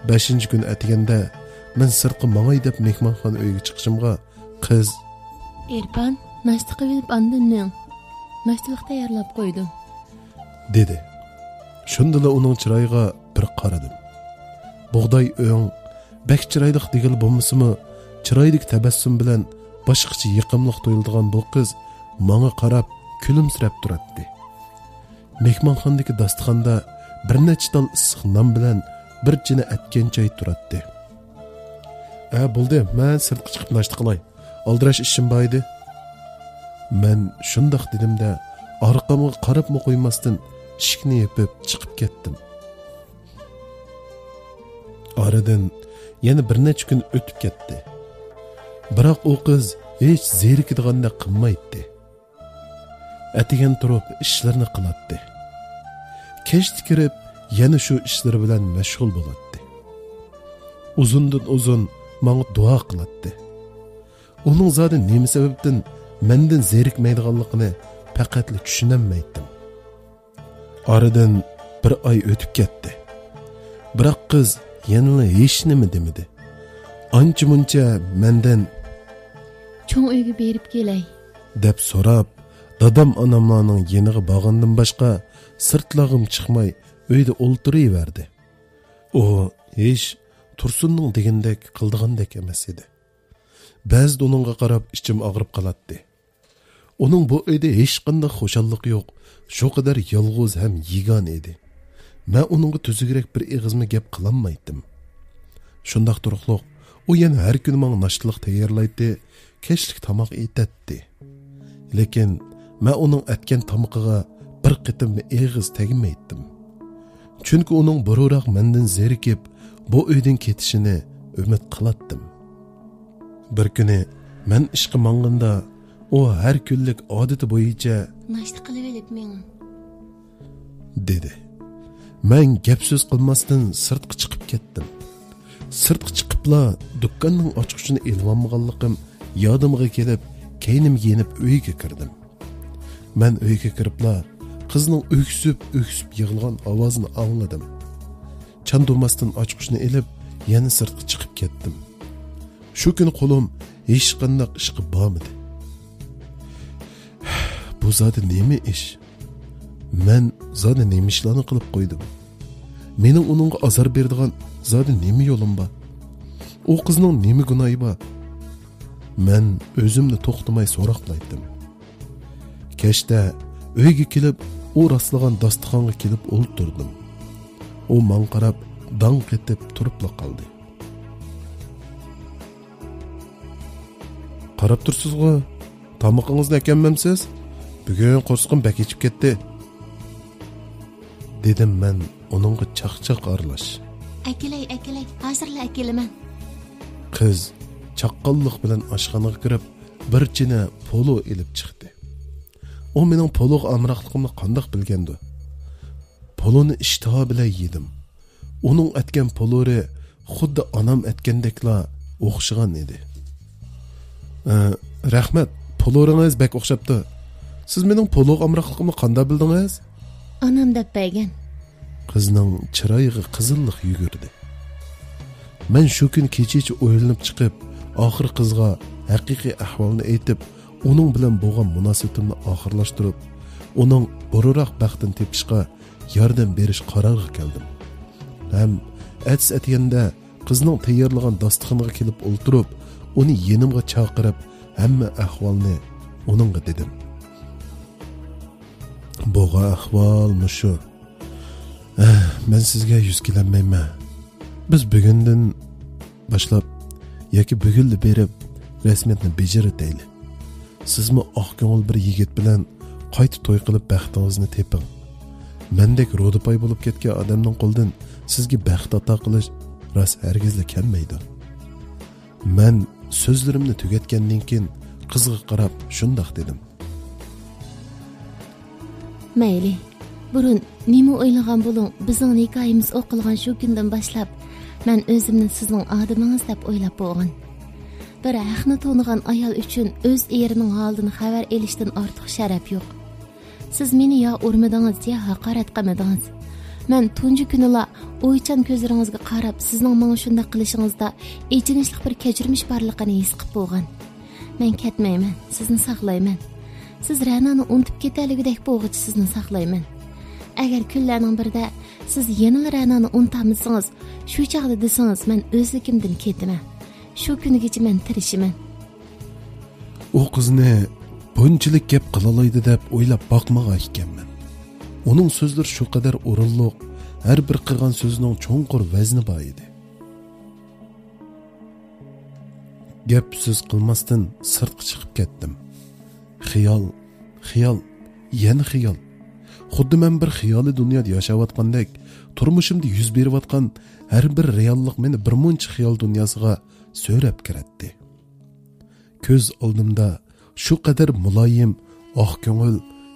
5-kun atiganda men sirtqa mangay deb mehmonxona uyga chiqishimga qiz Erpan, nashta qilib andinning. Nashtalık tayyorlab qo'ydim, dedi. Shundala uning chiroyiga bir qaradim. Bug'doy o'ng bek chiroyliq degil bo'lmasimi, chiroylik tabassum bilan boshqacha yiqimliq to'yildigan bu qiz menga qarab kulimsirab turardi. Mehmonxonadagi dasturxonda bir necha tal issiq non bilan bir china atgan choy turardi. Bo'ldi, men sirtga chiqib nashta qilay. Aldirash ishim bor edi. Men shundoq dedim-da, orqamga qarab qo'ymasdan ishikni yopib chiqib ketdim. Oradan yana bir necha kun o'tib ketdi. Biroq u qiz hech zerikdigandek qilmaydi. Atigan turib ishlarni qilardi. Kechda kirib yana shu ishlari bilan mashg'ul bo'ladi. Uzundan uzun menga duo qiladi. Uning zodi nima sababdan mendan zerikmaydiganligini faqat tushunmaydim. Oradan bir oy o'tib ketdi. Biroq qiz yana hech nima demadi. Ancha-muncha mendan "Cho'ng uyga berib kelay" deb so'rab, dadam onamlarning yeniga borgandan boshqa sirtlag'im chiqmay uyda o'ltiraverdi. U hech Tursunning degandek qildigandek emas edi. Ba'zida uningga qarab ichim og'rib qoladi. Uning bu uyda hech qanday xushallik yo'q, shu qadar yolg'iz ham yegan edi. men uningga tuzukroq bir ig'izma gap qilolmaydim. Shundoq turuqliq, u yana har kuni menga nashliq tayyorlaydi, kechlik tomoq etadi. Lekin men uning atgan tomoqiga bir qitim ig'iz tegmaydim. Chunki uning burroq mendan zerikib, bu uydan ketishini umid qilatdim. Bir kuni men ishga manganda u har kunlik odati bo'yicha nashta qilib olib men dedi. Men gap so'z qilmasdan sirtqa chiqib ketdim. Sirtqa chiqibla do'konning ochiqchini ilmolmaganligim yodimga kelib, keynim yenib uyga kirdim. Men uyga kiribla qizning öksüp yig'ilgan ovozini angladim. Chandurmasdan ochiqchini ilib, yana sirtqa chiqib ketdim. Shu kuni qo'lim hech qanday ishga bormadi. Bu zodi nima ish? Men zodi nima ishlarni qilib qo'ydim? Mening uningga azor beradigan zodi nima yo'lim bor? U qizning nima gunohi bor? Men o'zimni to'xtamay so'roqlaydim. Kechda uyga kelib, u rastlagan dasturxonga kelib o'ltirdim. U menga qarab, dong etib turib qoldi. Qarab tursiz-ku, tomoqingizni ekanmamsiz? Bugun qo'rsqim bak ichib ketdi. Dedim men uningga chaqchaq aralash. Akilay, hozirla akilaman. Qiz chaqqonlik bilan oshxonaga kirib, bir china polo ilib chiqdi. U mening poloq amroqligimni qandoq bilgandi? Poloni ishtiho bilan yedim. Uning atgan polori xuddi onam atgandekla o'xshagan edi. Rahmat, poloringiz bak o'xshabdi. Siz mening poloq amroqligimni qanday bildingiz? Onam deb bergan. Qizning chiroyiga qizillik yugurdi. Men shu kun kecha o'ylanib chiqib, oxir qizga haqiqiy ahvolni aytib, uning bilan bo'lgan munosabatimni oxirlashtirib, uning burroq baxtini tepishga yordam berish qaroriga keldim. Ham atiyanda qizning tayyorlagan dasturxoniga kelib o'ltirib, uni yenimga chaqirib, hamma ahvolni uningga dedim. Bo'g'a ahvol mushu. Men sizga yuz kelanmayman. Biz bugundan boshlab yoki bugunli berib rasmiyatni bajaratayli. Sizmi oq ko'ngil bir yigit bilan qayta to'y qilib baxtingizni teping. Mendek ro'dipay bo'lib ketgan odamning qo'lidan sizga baxt ato qilish ras hargizli kelmaydi. Men so'zlarimni tugatgandan keyin qizga qarab shundoq dedim. Mayli, burun nima o'ylagan bo'ling, bizning nikoyimiz o'qilgan shu kundan boshlab men o'zimni sizning odamingiz deb o'ylab bo'lgan. Bir haqni to'nigan ayol uchun o'z erining holidan xabar olishdan ortiq sharaf yo'q. Siz meni yo urmadingiz, yo haqorat qilmadingiz. Men tunji kunila o'ychan ko'zlaringizga qarab, sizning menga shunday qilishingizda echinishli bir kechirmish borligini his qilib bo'lgan. Men ketmayman, sizni saqlayman. Siz Ranani unutib ketaligidek bo'g'ichi sizni saqlayman. Agar kunlarning birida siz yana Ranani unutamsangiz, shu chaqda desangiz, men o'zligimdan ketaman. Shu kunigacha men tirishiman. U qizni bunchalik gap qilalaydi deb o'ylab boqmagan ekanman. Uning so'zlari shu qadar o'rinliq, har bir qilgan so'zining cho'nqur vazni bor edi. Gap so'z qilmasdan sirtqa chiqib ketdim. Xiyol, yana xiyol. Xuddi men bir xiyoliy dunyoda yashayotgandek, turmushimda yuz berayotgan har bir reallik meni bir muncha xiyol dunyosiga so'rab kiratdi. Ko'z oldimda shu qadar muloyim, oq ko'ngil,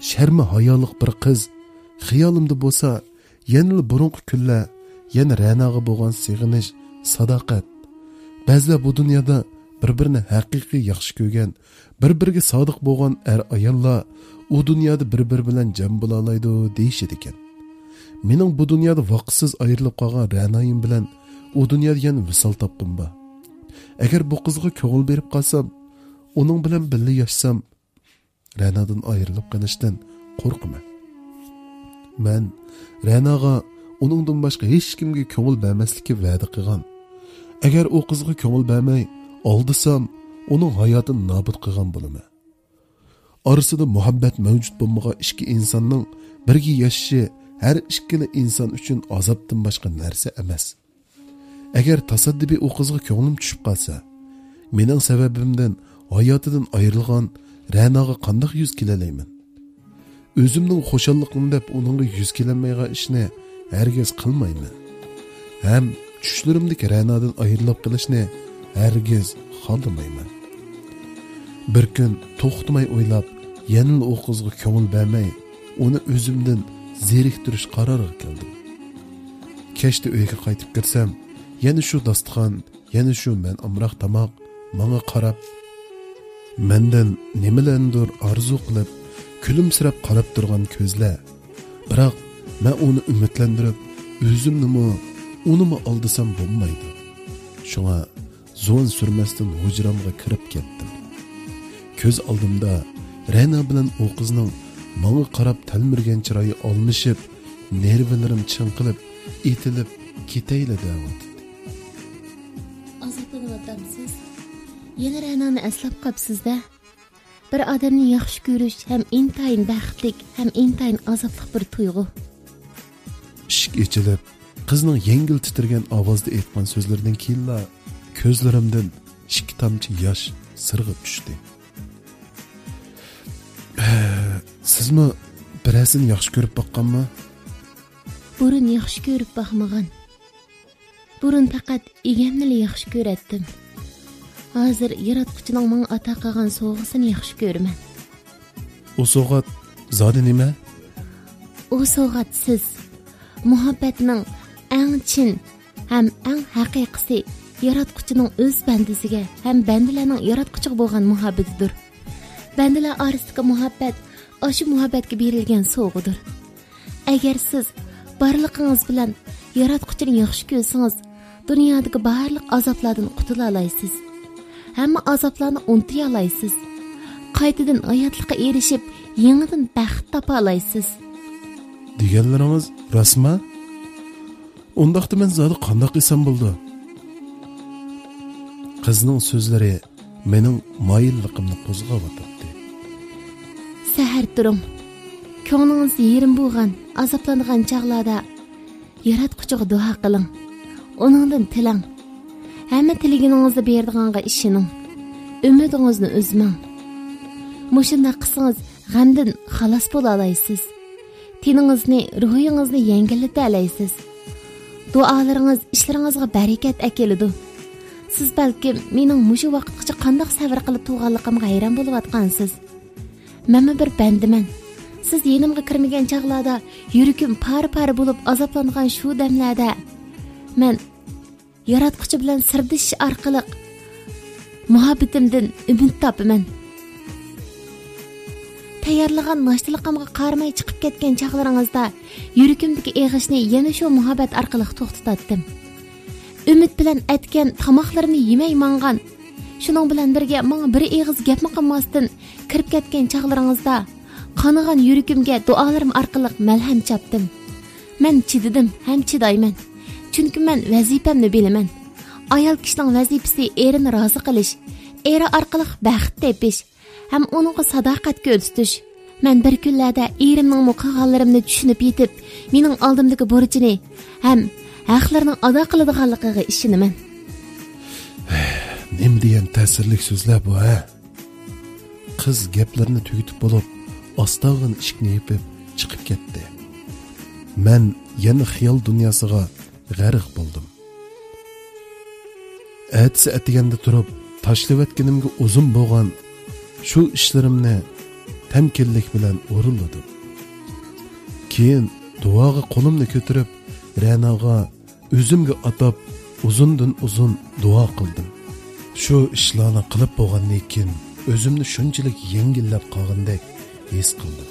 sharmi hayoliq bir qiz, xiyolimda bo'lsa, yana burunqi kunlar, yana Ranaga bo'lgan sig'inish, sadoqat. Ba'zilar bu dunyoda bir-birini haqiqiy yaxshi ko'rgan, bir-biriga sodiq bo'lgan ayollar u dunyoda bir-biri bilan jam bo'la oladi deyishadi ekan. Mening bu dunyoda vaqtsiz ayrilib qolgan Ranayim bilan u dunyoda yana visol topdim ba. Agar bu qizga ko'ngil berib qolsam, uning bilan birga yashasam, Ranadan ayrilib qolishdan qo'rqaman. Men Ranaga uningdan boshqa hech kimga ko'ngil bermaslikka va'da qilgan. Agar u qizga ko'ngil bermay oldisam, uning hayotini nobud qilgan bo'laman. Orasida muhabbat mavjud bo'lmagan ikki insonning birga yashashi har ikkala inson uchun azobdan boshqa narsa emas. Agar tasaddibiy u qizga ko'nglim tushib qolsa, mening sababimdan hayotidan ayrilgan Ra'noga qanday yuz kelalayman? O'zimning xo'shalliqim deb uningga yuz kelanmaygan ishni hargiz qilmayman. Ham tushlarimdagi Ra'nodan ayrilib qilishni hargiz xohlamayman. Bir kun to'xtamay o'ylab, yana u qizga ko'ngil bermay, uni o'zimdan zeriktirish qaroriga keldim. Kechda uyga qaytib kirsam, yana shu dasturxon, yana shu men amroq tomoq menga qarab, mendan nimalardir orzu qilib, kulimsirab qarab turgan ko'zlar. Biroq men uni umidlantirib, o'zimni unimi aldasam bo'lmaydi. Shunga zo'n surmasdan hujramga kirib ketdim. Ko'z oldimda Ra'no bilan u qizning menga qarab talmirgan chiroyi olmishib, nervlarim chinqilib, etilib ketayli deyapti. Azoblanayapsiz. Yana Ra'noni eslab qopsiz-da. Bir odamni yaxshi ko'rish ham intayin baxtlik, ham intayin azobli bir tuyg'u. Ishq ichilib, qizning yengil titirgan ovozda aytgan so'zlaridan keyinla ko'zlarimdan ikki tomchi yosh sirg'ib tushdi. Sizmi birasini yaxshi ko'rib boqqanmi? Burun yaxshi ko'rib boqmagan. Burun faqat egamni yaxshi ko'ratdim. Hozir yaratquchining menga ato qilgan sovg'asini yaxshi ko'raman. U sovg'at zodi nima? U sovg'at siz. Muhabbatning eng chin ham eng haqiqisi yaratquchining o'z bandasiga ham bandalarning yaratquchiga bo'lgan muhabbatidir. Bandalar orasidagi muhabbat o'sha muhabbatga berilgan sovg'adir. Agar siz barligingiz bilan yaratquchini yaxshi ko'rsangiz, dunyodagi barliq azoblardan qutula olasiz. Hamma azoblarni unuta olasiz. Qaytadan hayotlikqa erishib, yangidan baxt topa olasiz. Deganlaringiz rasma? Undaqda men zodi qanday qilsam bo'ldi? Qizning so'zlari mening moyilligimni qo'zg'atyapti. Sahar turing. Ko'nglingiz yerim bo'lgan, azoblangan chaqlarda yaratquchiga duo qiling. Uningdan tilang. Hamma tilagingizni berdiganga ishining. Umidingizni uzmang. Mushunda qilsangiz g'amdan xalos bo'la olasiz. Tiningizni, ruhingizni yengillata olasiz. Duolaringiz ishlaringizga barakat keladi. Siz balkim mening mushu vaqtgacha qanday sabr qilib turganligimga hayron bo'lib atqansiz. Men bir bandiman. Siz yenimga kirmagan chaqlarda yuragim par-par bo'lib azoblangan shu damlarda men yaratquchi bilan sirdish orqali muhabbatimdan umid topaman. Tayyorlagan noshtaligimga qaramay chiqib ketgan chaqlaringizda yuragimdagi eg'ishni yana shu muhabbat orqali to'xtatdim. Umid bilan aytgan tomoqlarini yemay mangan. Shuning bilan birga menga bir eg'iz gapmi qilmasdan kirib ketgan chaqlaringizda qonigan yuragimga duolarim orqali malham chapdim. Men chididim, ham chidayman. Chunki men vazifamni bilaman. Ayol kishining vazifasi erini rozi qilish, eri orqali baxt tepish, ham uningga sadoqat ko'rsatish. Men bir kunlarda erimning muqag'allarimni tushunib yetib, mening oldimdagi burchini ham haqlarning ado qiladiganligiga ishonaman. Nima degan ta'sirli so'zlar bu, ha? Qiz gaplarni tugatib bo'lib, ostog'in eshikni yopib chiqib ketdi. Men yana xiyol dunyosiga g'arq bo'ldim. Atsi atiganda turib, tashlavatganimga uzun bo'lgan shu ishlarimni tamkinlik bilan o'rinladim. Keyin duoga qo'limni ko'tarib, Ra'noga o'zimga atab uzundan uzun duo qildim. Shu ishlarni qilib bo'lgandan keyin o'zimni shunchalik yengillab qolgandek his qildim.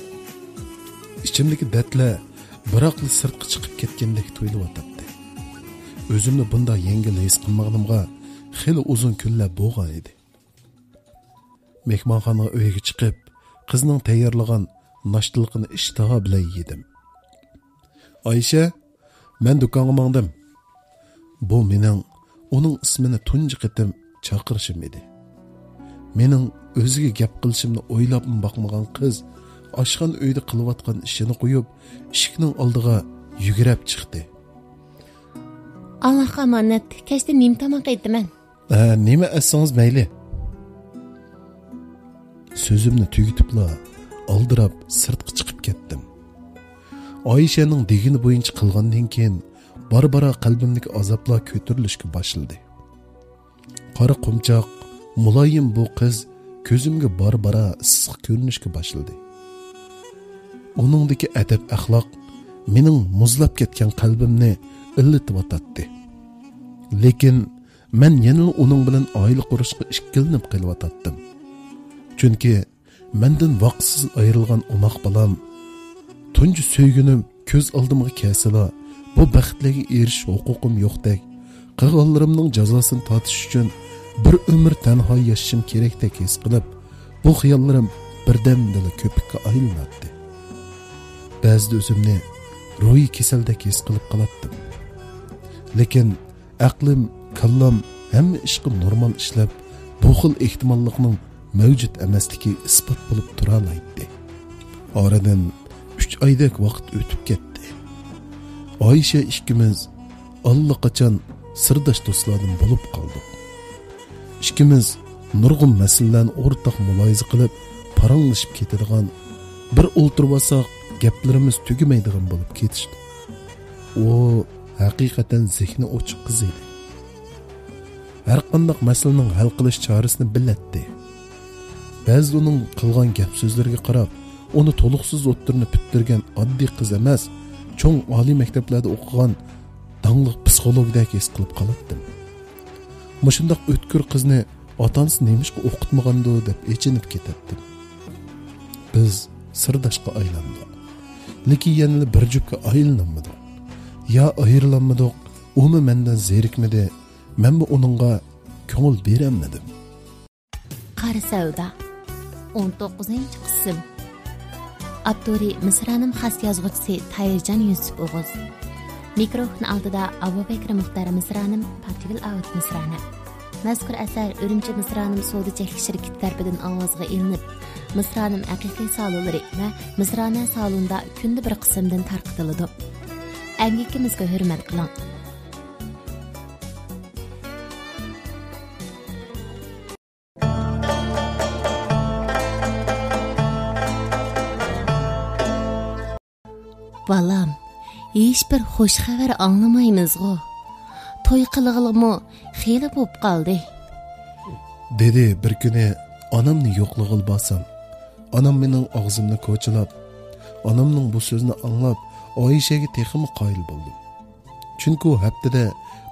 Ichimdagi dardlar biroqli sirtqa chiqib ketgandek tuyulyapti. O'zimni bunday yengil his qilmaganimga xeyli uzun kunlar bo'lgan edi. Mehmonxonaga uyga chiqib, qizning tayyorlagan noshtaligini ishtaha bilan yedim. Oysha, men do'konga mangdim. Bu mening uning ismini tunji qitim chaqirishim edi. Mening o'ziga gap qilishimni o'ylab boqmagan qiz oshxon uyda qilayotgan ishini qo'yib eshikning oldiga yugurib chiqdi. Allohga omonat, kechda nima tomoq yediman. Nima etsangiz mayli. So'zimni tugatibla aldirab sirtqa chiqib ketdim. Oyishaning degini bo'yicha qilgandan keyin bora qalbimdagi azoblar ko'tarilishga boshladi. Qora qumchoq, muloyim bu qiz ko'zimga bora issiq ko'rinishga boshladi. Uningdagi adab axloq mening muzlab ketgan qalbimni illatib o'tadi. Lekin men yana uning bilan oila qurishga ikkilanib qelyotdim. Chunki mendan vaqtsiz ayrilgan umoq balam tunji söygünüm ko'z oldimga kelsala, bu baxtlarga erishish huquqim yo'qdek, qilganlarimning jazosini tortish uchun bir umr tanho yashashim kerakdek his qilib, bu xiyollarim birdamdala ko'pikka aylanadi. Ba'zida o'zimni ruhiy kasaldek his qilib qolatdim. Lekin aqlim, kallam hamma ishga normal ishlab, bu xil ehtimollikning mavjud emasligi isbot bo'lib tura oladi. Oradan 3 oydek vaqt o'tib ketdi. Oyisha ikkimiz allaqachon sirdosh do'stlardan bo'lib qoldik. Ikkimiz nurg'un masalalarni o'rtaq muloyiza qilib, paranglashib ketadigan, bir o'ltirib olsak gaplarimiz tugamaydigan bo'lib ketishdi. U haqiqatan zehni ochiq qiz edi. Har qanday masalaning hal qilish chorasini biladi. Ba'zi uning qilgan gap so'zlariga qarab, uni to'liqsiz o'ttirni bitirgan oddiy qiz emas, cho'ng oliy maktablarda o'qigan dangliq psixologdek his qilib qoldim. Mushundaq o'tkir qizni otasi nemishqa o'qitmagandi deb echinib ketdim. Biz sirdoshga aylandik. Lekin yana bir jupga aylanmadik. Ya ayrilanmadik, umi mendan zerikmadi, men bu uningga ko'ngil beramadim. Qari savdo 19-qism. Abduri Misranim xas yozuvchisi Tayirjon Yusuf O'g'iz. Mikrofon oldida Abubakr Muxtar Misranim, Portugal Avut Misrani. Mazkur asar Urumchi Misranim savdo-cheklik shirkati tarafidan ovozga ilinib, Misranim haqiqiy salonlari va Misrana salonda kunda bir qismdan tarqatiladi. Emgakimizga hurmat qiling. Balam, hiç bir hoş xabar anlamaymiz-g'o. To'y qilg'ilimi xeyli bo'lib qoldi. Dedi bir kuni onamni yo'qlig'il bosam. Onam mening og'zimni ko'chilab, onamning bu so'zni anglab, Oyishaga texmi qoyil bo'ldim. Chunki u haftada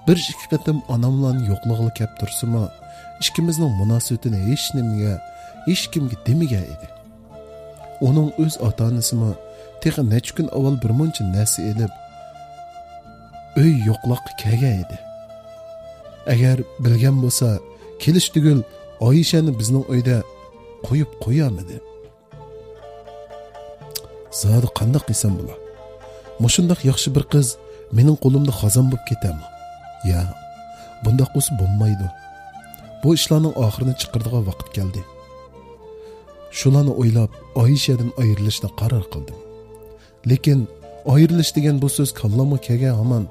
bir ikki qatam onamlarning yo'qlig'il kelib tursimi, ikkimizning munosabatini hech kimga demagan edi. Uning o'z ota-onasimi texi necha kun avval bir muncha narsa elib uy yo'qliqqa kelgan edi. Agar bilgan bo'lsa, kelish tugul Oyishani bizning uyda qo'yib qo'yamidi. Zodi qanday qilsam bo'lar? Mushundaq yaxshi bir qiz mening qo'limda xazon bo'lib ketami? Ya, bunday qilsa bo'lmaydi. Bu ishlarning oxirini chiqirdigan vaqt keldi. Shularni o'ylab, Oyishadan ayrilishni qaror qildim. Lekin ayrilish degan bu so'z kallamga kelgan hamon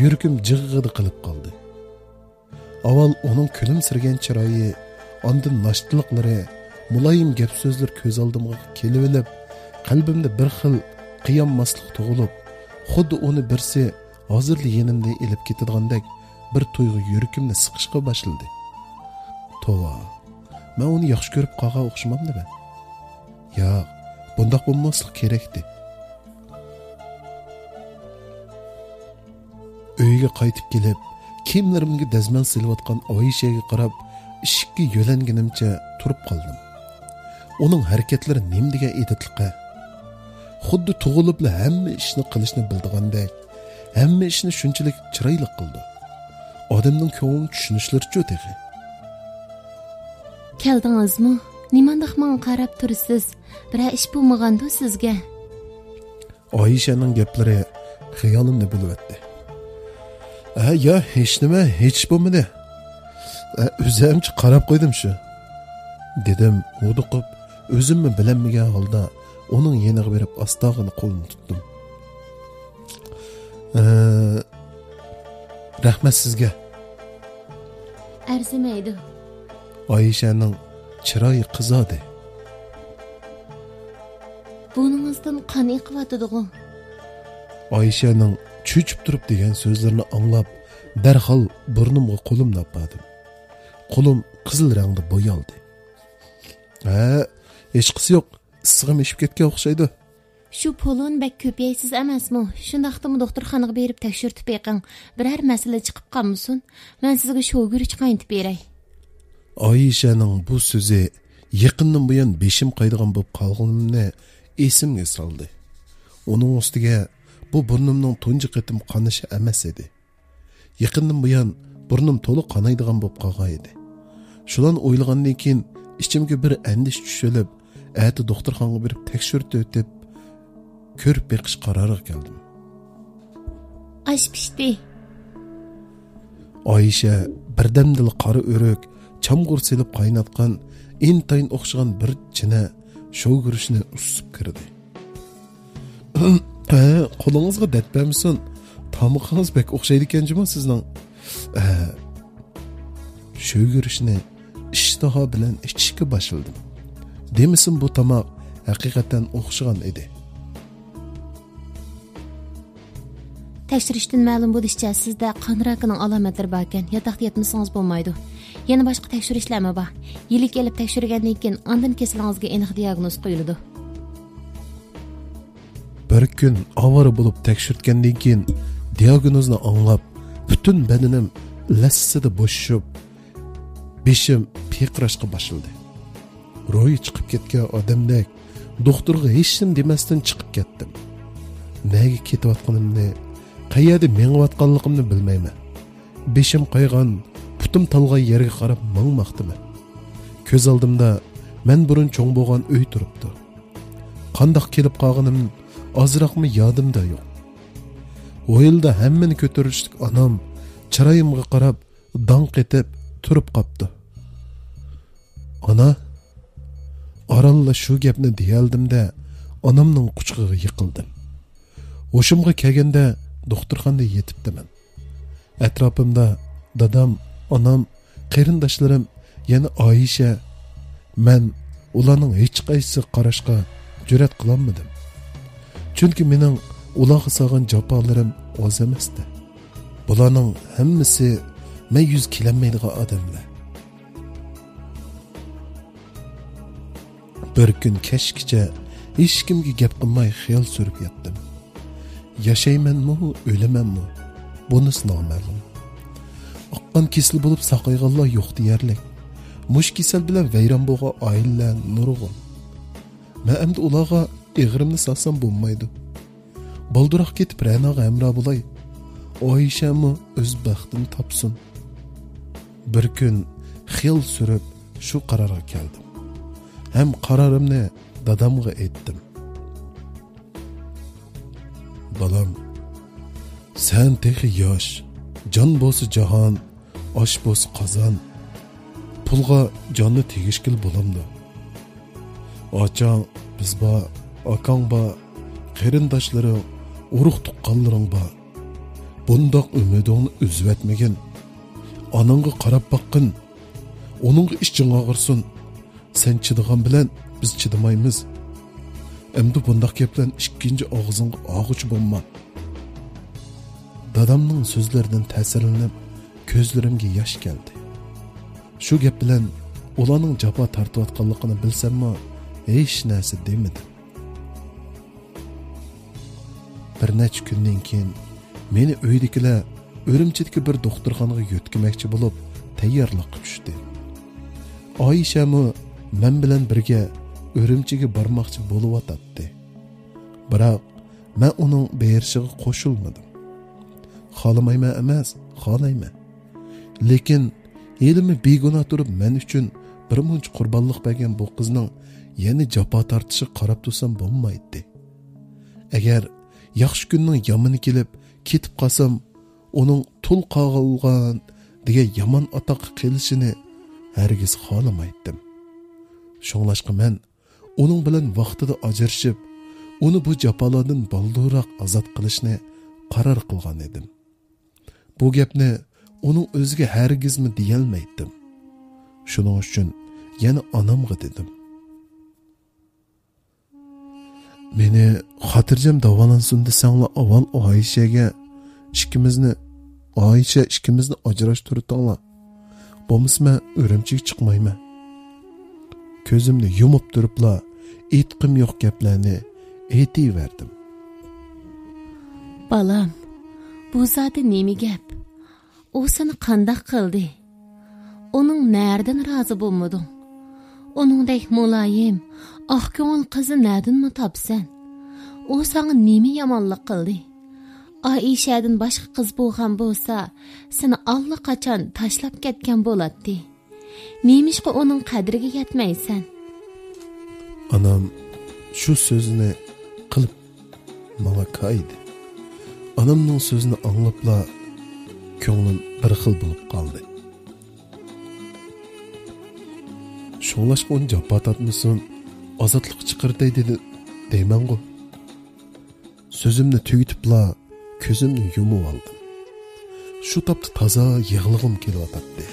yuragim jig'ig'ida qilib qoldi. Avval uning kulimsirgan chiroyi, ondan nashtiliqlari, muloyim gap so'zlar ko'z oldimga kelib olib, qalbimda bir xil qiyonmaslik tug'ilib, xuddi uni birsi hozirli yenimda elib ketadigandak bir tuyg'u yuragimni siqishga boshladi. Tova, men uni yaxshi ko'rib qolgan o'xshamamda ben. Ya, bundoq bo'lmaslik kerakdi. Uyga qaytib kelib, kiyimlarimga dazman silayotgan Oyishaga qarab, ishikka yo'langanimcha turib qoldim. Uning harakatlari nima degan edatliqa? Xuddi tug'ilibla hamma ishni qilishni bildigandek, hamma ishni shunchalik chiroyli qildi. Odamning ko'nglini tushunishlaricha o'tadi. Keldingizmi? Nimandaq men qarab tursiz? Biror ish bo'lmagandu sizga? Oyishaning gaplari xayolimni bilibdi. Ya hech nima, hech bo'lmadi. O'zimcha qarab qo'ydim shu. Dedim, o'diqib, o'zimni bilinmagan holda onun yeniga berib astag'ini qo'lini tutdim. Rahmat sizga. Arzimaydi. Oyishaning chiroyi qizadi. Buningizdan qon iqyotidi-ku. Oyishaning cho'chib turib degan so'zlarini anglab, darhol burnimga qo'limni oldim. Qo'lim qizil rangda bo'yaldi. Hech qisi yo'q. Issig'im eshib ketgan o'xshaydi. Shu pulun bak ko'paysiz emasmi? Shundaqdimi doktorxonaga berib tekshirtib beqing. Biror masala chiqib qolmasin. Men sizga shogirch qaytib beray. Oyishaning bu so'zi yaqindan buyon beshim qaydigan bo'lib qolganimni esimga soldi. Uning ustiga bu burnimning tunji qitim qonishi emas edi. Yaqindan buyon burnim to'liq qonaydigan bo'lib qolgan edi. Shulan o'ylagandan keyin ichimga bir andish tushilib, ati doktorxonaga berib tekshirtib o'tib, ko'rib beqish qaroriga keldim. Ash pishdi. Oyisha birdamdil qora o'rik, chamg'ur silib qaynatgan, intayin o'xshagan bir china shogirishni usib kirdi. Qo'lingizga datbamsin? Tomoqingiz bek o'xshaydi ekan-jimi sizning? Shogirishni ishtaha bilan ichishga boshladim. Demisin bu tomoq haqiqatan o'xshagan edi. Tekshirishdan ma'lum bo'lishicha, sizda qon rakining alomatlari bor ekan. Yotoqda yatmasangiz bo'lmaydi. Yana boshqa tekshirishlarmi bor? Yilik elib tekshirgandan keyin ondan kasalingizga aniq diagnoz qo'yiladi. Bir kun avara bo'lib tekshirtgandan keyin diagnozni anglab, butun badanim lassida bo'shib, beshim piqrashga boshladi. Ro'yi chiqib ketgan odamdek doktorga hech nim demasdan chiqib ketdim. Nega ketayotganimni, qayerda mengayotganligimni bilmayman. Beshim qaygan, putim talg'ay yerga qarab mangmoqdiman. Ko'z oldimda men burun cho'ng bo'lgan uy turibdi. Qandoq kelib qolganim ozroqmi yodimda yo'q. O'yilda hammani ko'tarishlik onam chiroyimga qarab donq etib turib qopdi. Ona, oralla shu gapni deyaldimda, onamning quchog'iga yiqildim. O'shimga kelganda doktorxonada yetibdiman. Atrofimda dadam, onam, qarindoshlarim, yana Oyisha. Men ularning hech qaysisi qarashga jur'at qilolmadim. Chunki mening ularga solgan jafolarim oz emasdi. Bularning hammasi men yuz kelolmaydigan odamlar. Bir kun kechgacha hech kimga gap qilmay xiyol surib yotdim. Yashaymanmi, o'lamanmi? Bunisi noma'lum. Oqqan kesil bo'lib saqayganlar yo'q deyarlik. Mush kesal bilan vayron bo'lgan oilalar nurg'un. Men endi ularga ig'rimni solsam bo'lmaydi. Boldiroq ketib Ra'noga hamroh bo'lay. Oyishami o'z baxtini topsin. Bir kun xiyol surib shu qarorga keldim. Hem qararimni dadamga aytdim. Balam, sen texi yosh, jon bo'lsa jahon, osh bo'lsa qozon. Pulga jonni tegishkil bo'lamdi. Ochang biz ba, akang ba, qarindoshlaring, urug' tuqqanlaring ba. Bundoq umidingni uzib etmagin. Onangga qarab boqqin. Oningga ishing og'irsin. Sen chidigan bilan biz chidamaymiz. Endi bundoq gap bilan ikkinchi og'zingga og'uch bo'lma. Dadamning so'zlaridan ta'sirlanib, ko'zlarimga yosh keldi. Shu gap bilan ularning jafo tortayotganligini bilsammi, hech narsa demadim. Bir necha kundan keyin meni uydagilar Urumchidagi bir doktorxonaga yo'tkamoqchi bo'lib, tayyorlik tushdi. Oyishami men bilan birga Urumchiga bormoqchi bo'layotdi. Biroq men uning berishiga qo'shilmadim. Xohlamayman emas, xohlayman. Lekin elimi begunoh turib men uchun bir muncha qurbonlik bergan bu qizning yana jafo tortishi qarab tursam bo'lmaydi. Agar yaxshi kunning yomoni kelib ketib qolsam, uning tul qog'ilgan degan yomon atoq qilishini hargiz xohlamaydim. Shunglashqa men uning bilan vaqtida ajrashib, uni bu jafolardan balduroq ozod qilishni qaror qilgan edim. Bu gapni uning o'ziga hargizmi deyolmaydim. Shuning uchun yana onamga dedim. Meni xotirjam davolansin desanglar, avval Oysha ikkimizni ajrashtirtinglar. Bo'lmasa Urumchiga chiqmayman. Ko'zimni yumib turibla aytqim yo'q gaplarni aytayverdim. Balam, bu zoti nima gap? U seni qandoq qildi? Uning nerdan rozi bo'lmading? Uningdek muloyim, oq ko'ngil qizni nerdanmi topsan? U sana nima yomonlik qildi? Oyshadan boshqa qiz bo'lgan bo'lsa, seni allaqachon tashlab ketgan bo'ladi. Nemishqa uning qadriga yetmaysan? Anam shu so'zni qilib menga qaydi. Anamning so'zini anglabla ko'nglim bir xil bo'lib qoldi. Şoğlaşqa onu jafo tatmasın, azatlık çıqırday dedi deymangu. Sözümni tügütüpla ko'zimni yumib aldım. Şu tapda taza yig'lig'im kelyapti.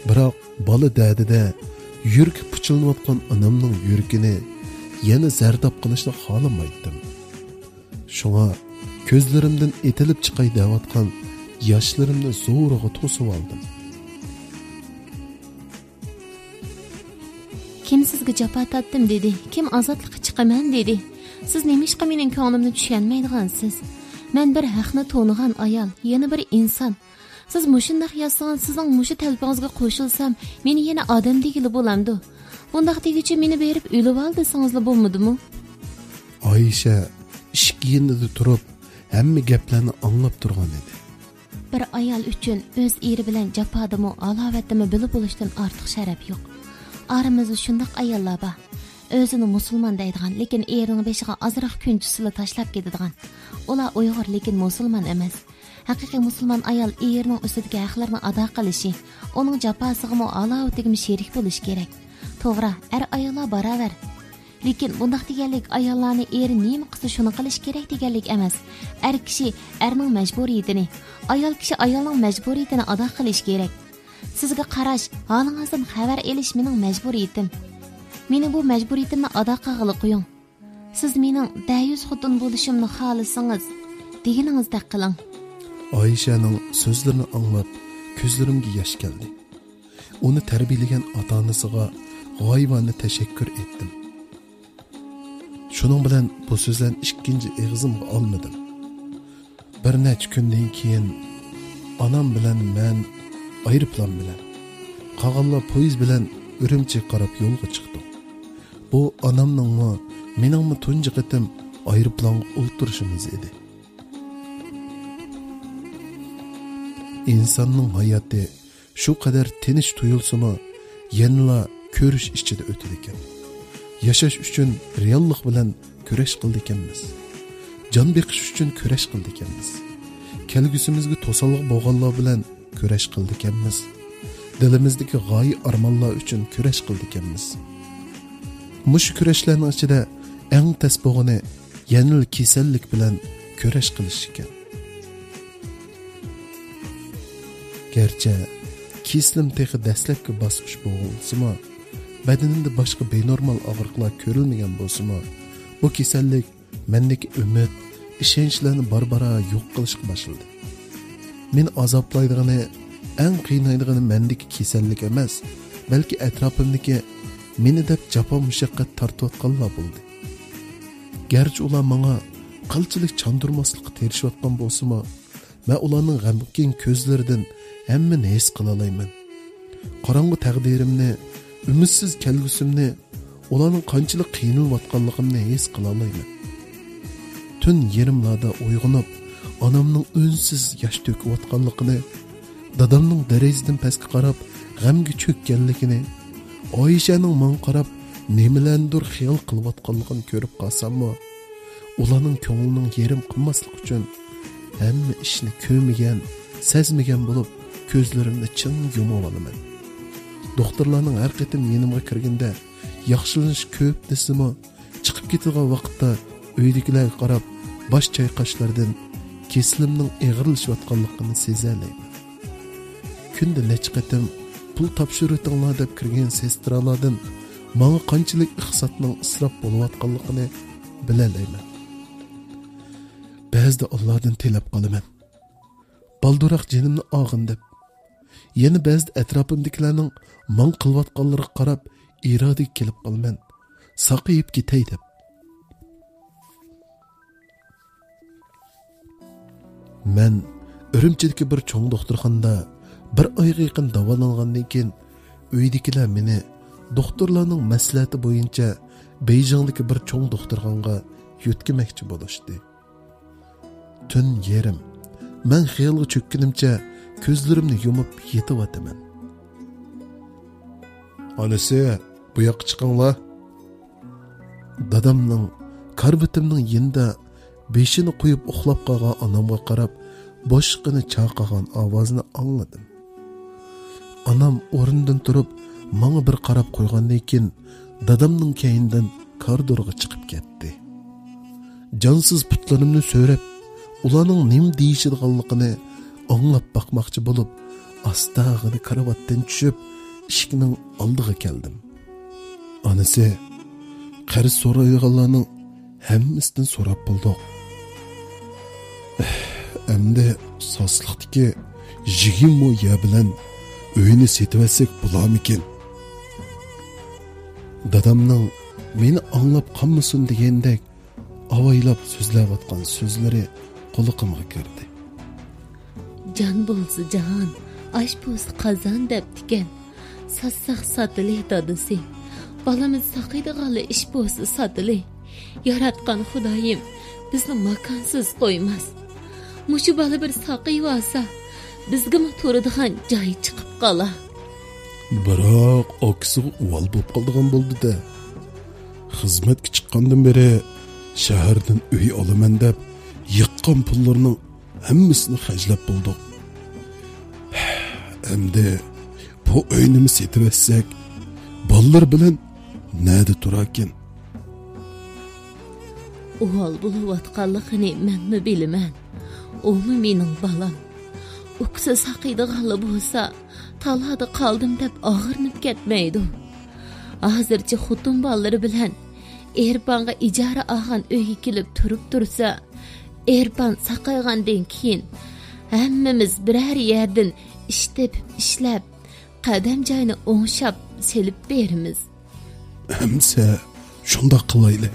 Biroq bola da'dida yuragi puchilinayotgan onamning yuragini yana zardab qilishni xohlamaydim. Shunga ko'zlarimdan etilib chiqay deyotgan yoshlarimni zo'rg'a to'sib oldim. Kim sizga jafo tatdim dedi, kim azodlikqa chiqaman dedi. Siz nemishqa mening ko'nglimni tushunmaydigansiz. Men bir haqni to'nigan ayol, yana bir inson. Siz mushundaq yasagan sizning mushu talpingizga qo'shilsam, meni yana odam degili bo'lamdi. Bundaq degicha meni berib o'lib ol desangizlar bo'lmadimi? Oysha ishki yinida turib, hamma gaplarni anglab turgan edi. Bir ayol uchun o'z eri bilan jafodimi, alovatimi bilib bo'lishdan ortiq sharaf yo'q. Aramızda şundaq ayollar bor. Özünü musulmon deydigan, lekin erining beshiga azroq kunchusini tashlab ketadigan. Ular Uyg'ur lekin musulmon emas. Haqiqiy musulmon ayol erining ustidagi haqlarni ado qilishi, uning jafosiga alovatiga sherik bo'lish kerak. To'g'ri, ayollar barobar. Lekin bundaq deganlik ayollarni eri nima qilsa shuni qilish kerak deganlik emas. Kishi erning majburiyatini, ayol kishi ayolning majburiyatini ado qilish kerak. Sizga qarash, holingizdan xabar elish mening majburiyatim. Meni bu majburiyatimni ado qilg'ili qo'ying. Siz mening dayus xotun bo'lishimni xohlasangiz, deganingizdek qiling. Oyshaning so'zlarini anglab, ko'zlarimga yosh keldi. Uni tarbiyalagan ota-onasiga g'oyibona tashakkur etdim. Shuning bilan bu so'zlarni ikkinchi og'zimga olmadim. Bir necha kundan keyin onam bilan men aeroplan bilan, qolganlar poyez bilan Urumchiga qarab yo'lga chiqdim. Bu onamningmi, meningmi tunji qitim aeroplanga o'ltirishimiz edi. İnsanning hayoti shu qadar tinch tuyulsa-mu, yanla ko'rish ichida o'tadi ekan. Yashash uchun reallik bilan kurash qildi ekanmiz. Jon beqish uchun kurash qildi ekanmiz. Kelgusimizga to'saliq bo'lganlar bilan kurash qildi ekanmiz. Dilimizdagi g'oyi armonlar uchun kurash qildi ekanmiz. Mush kurashlarning ichida eng tasbog'ini yanil kasallik bilan kurash qilish ekan. Gerçi kislim texi dastlabki bosqich bo'lsa-mu, badanimda boshqa benormal og'riqlar ko'rilmagan bo'lsa-mu, bu kasallik mendagi umid, ishonchlarni barbara yo'q qilishga boshladi. Men azoblaydigani, eng qiynaydigani mendagi kasallik emas, balki atrofimdagi meni deb jafo mushaqqat tortayotganlar bo'ldi. Garchi ular menga qilchilik chandurmaslikqa terishayotgan bo'lsa-mu, men ularning g'amgin ko'zlaridan hammani his qila olaman. Qorong'u taqdirimni, umidsiz kelgusimni, ularning qanchalik qiynalayotganligimni his qila olaman. Tun yerimlarda uyg'onib, onamning unsiz yosh to'kayotganligini, dadamning derazadan pastga qarab g'amga cho'kkanligini, Oyshaning menga qarab nimalardir xiyol qilayotganligini ko'rib qolsam-mu, ularning ko'nglining yerim qilmaslik uchun hamma ishni ko'rmagan, sezmagan bo'lib ko'zlarimni chin yumib olaman. Doktorlarning har qatim yenimga kirganda yaxshilanish ko'p desimi, chiqib ketadigan vaqtda uydagilarga qarab bosh chayqashlardan kesilimning ig'irlashayotganligini sezalayman. Kunda necha qatim pul topshiritinglar deb kirgan sestralardan menga qanchalik iqtisodning isrof bo'layotganligini bilalayman. Ba'zida Allohdan tilab qolaman. Balduroq jinimni og'in deb. Yana ba'zida atrofimdagilarning men qilayotganlariga qarab irodaga kelib qolman. Saqiyib ketay deb. Men Urumchidagi bir cho'ng doktorxonada bir oyga yaqin davolangandan keyin uydagilar meni doktorlarning maslahati bo'yicha Beijingdagi bir cho'ng doktorxonga yo'tkamoqchi bo'lishdi. Tun yerim. Men xiyolga cho'kkanimcha ko'zlarimni yumib yetyapman. Onasi, bu yoqqa chiqinglar. Dadamning karbitimning yinda beshini qo'yib uxlab qolgan onamga qarab boshqini chaqagan ovozni angladim. Onam o'rnidan turib, menga bir qarab qo'ygandan keyin dadamning keyindan koridorga chiqib ketdi. Jonsiz putlarimni so'rab, ularning nima deyishganligini anglab bakmoqchi bo'lib, astag'ini karavotdan tushib, eshikning oldiga keldim. Onasi, qarz so'raydiganlarning hammasidan so'rab bo'ldik. Endi sosliqdagi 20 mo'ya bilan uyni setib bularmikin? Dadamning meni anglab qolmasin degandek avaylab so'zlayotgan so'zlari quloqimga kirdi. Jon bo'lsa jon, ash bo'lsa qozon debdikan. Sassaq satili dadisi. Balamiz saqiydiganli ish bo'lsa satili. Yaratgan Xudoyim bizni makonsiz qo'ymas. Mushu bala bir saqiy olsa, bizga turadigan joy chiqib qolar. Biroq oksi uvol bo'lib qoldigan bo'ldi-da. Xizmatga chiqqandan beri shahardan uy olaman deb yiqqan pullarning hammasini xajlab bo'ldik. Endi bu uyni setib etsak, ballar bilan nada turakin? Uvol bo'layotganligini menmi bilaman. O'mi mening balam. O'ksa saqiydiganli bo'lsa, talada qoldim deb og'irnib ketmaydi. Hozircha xotun ballari bilan Erbanға ijara olgan uyga kelib turib tursa, Erban saqaygandan keyin hammamiz biror yerdan ishlab, qadam joyini o'ngshab selib beramiz. Hamsa shunda qilayli.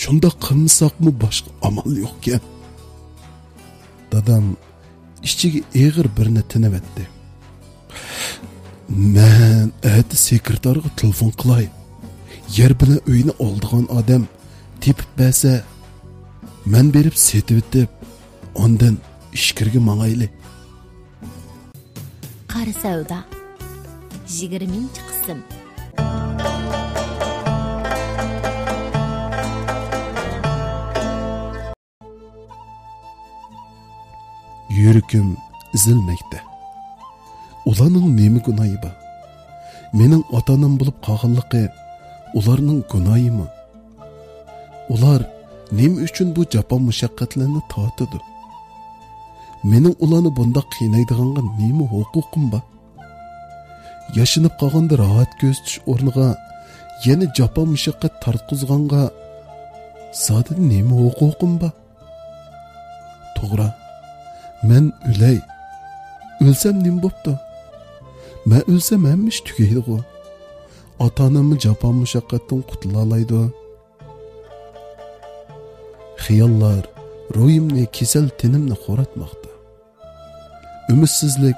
Shunda qilmasaqmi boshqa amal yo'q-ku. Dadam ichiga eg'ir birni tinavetdi. Men ati sekretarga telefon qilay. Yer bilan uyni oldigan odam tepib bersa, men berib setib etib, ondan ishkirga mangayli. Qari savdo 20-qism. Yürükim izilmekte. Ularning nemi gunoyi bor? Mening otanam bo'lib qolganligi ularning gunoyimi? Ular nima uchun bu jafo mushaqqatlarni tortadi? Mening ularni bunda qiynaydiganga nima huquqim bor? Yashinib qolganda rahat ko'z tush o'rniga yana jafo mushaqqat tortqizganga zodi nima huquqim bor? To'g'ri. Men o'lay. O'lsam nima bo'pti? Men o'lsam hamma ish tugaydi-ku. Ota-onamni jafo mushaqqatdan qutula oladi. Xiyollar ruhimni kesal tenimni xo'ratmoqda. Umidsizlik,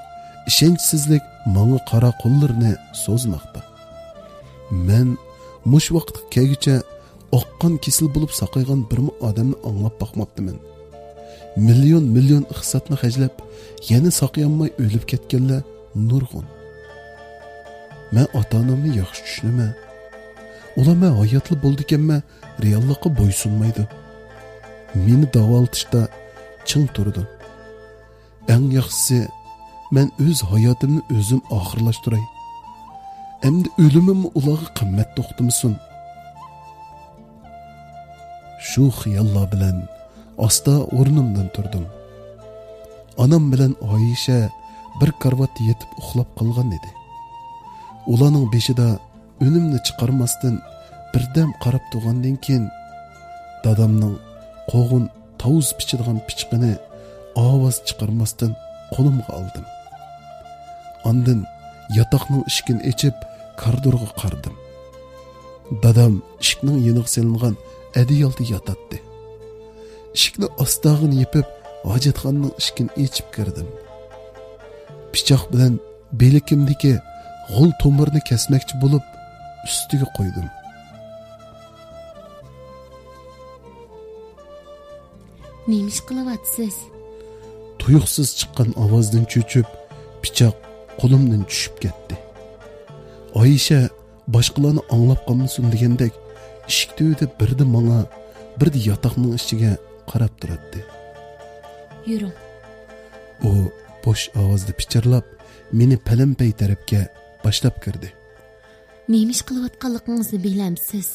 ishonchsizlik menga qara qo'llarni so'zmoqda. Men mush vaqtga kelguncha oqqan kesil bo'lib saqaygan bir odamni anglab boqmabdiman. Milyon iqtisodni xajlab, yana saqayanmay o'lib ketganlar nurg'un. Men ota-onamni yaxshi tushunaman. Ular men hayotli bo'ldi-kanman, reallikqa bo'ysunmaydi. Meni davoltishda ching turdi. Eng yaxshisi men o'z hayotimni o'zim oxirlashtiray. endi o'limim ularga qimmat to'xtimisin. Shu xiyollar bilan asta o'rnimdan turdim. Anam bilan Oyisha bir karvatda yetib uxlab qolgan edi. Ularning beshida önümni chiqarmasdan birdam qarab turgandan keyin dadamning qo'g'in tavuz pichirgan pichqini ovoz chiqarmasdan qo'limga oldim. Ondan yotoqning eshigini ochib koridorga qardim. Dadam eshikning yeniga selingan adiyalda yotadi. Eshikni ostag'ini yepib hojatxonaning eshigini ochib kirdim. Pichoq bilan belikimdagi g'ul tomirni kesmoqchi bo'lib ustiga qo'ydim. Nima ish qilyapsiz? Tuyuqsiz chiqqan ovozdan cho'chib, pichoq qo'limdan tushib ketdi. Oyisha boshqalarni anglab qolmasin degandek eshik tubida birdi menga, birdi yotoqning ichiga qarab turardi. Yuring. U bo'sh ovozda pichirlab meni palampay tarafga boshlab kirdi. Nima ish qilayotganligingizni bilamsiz?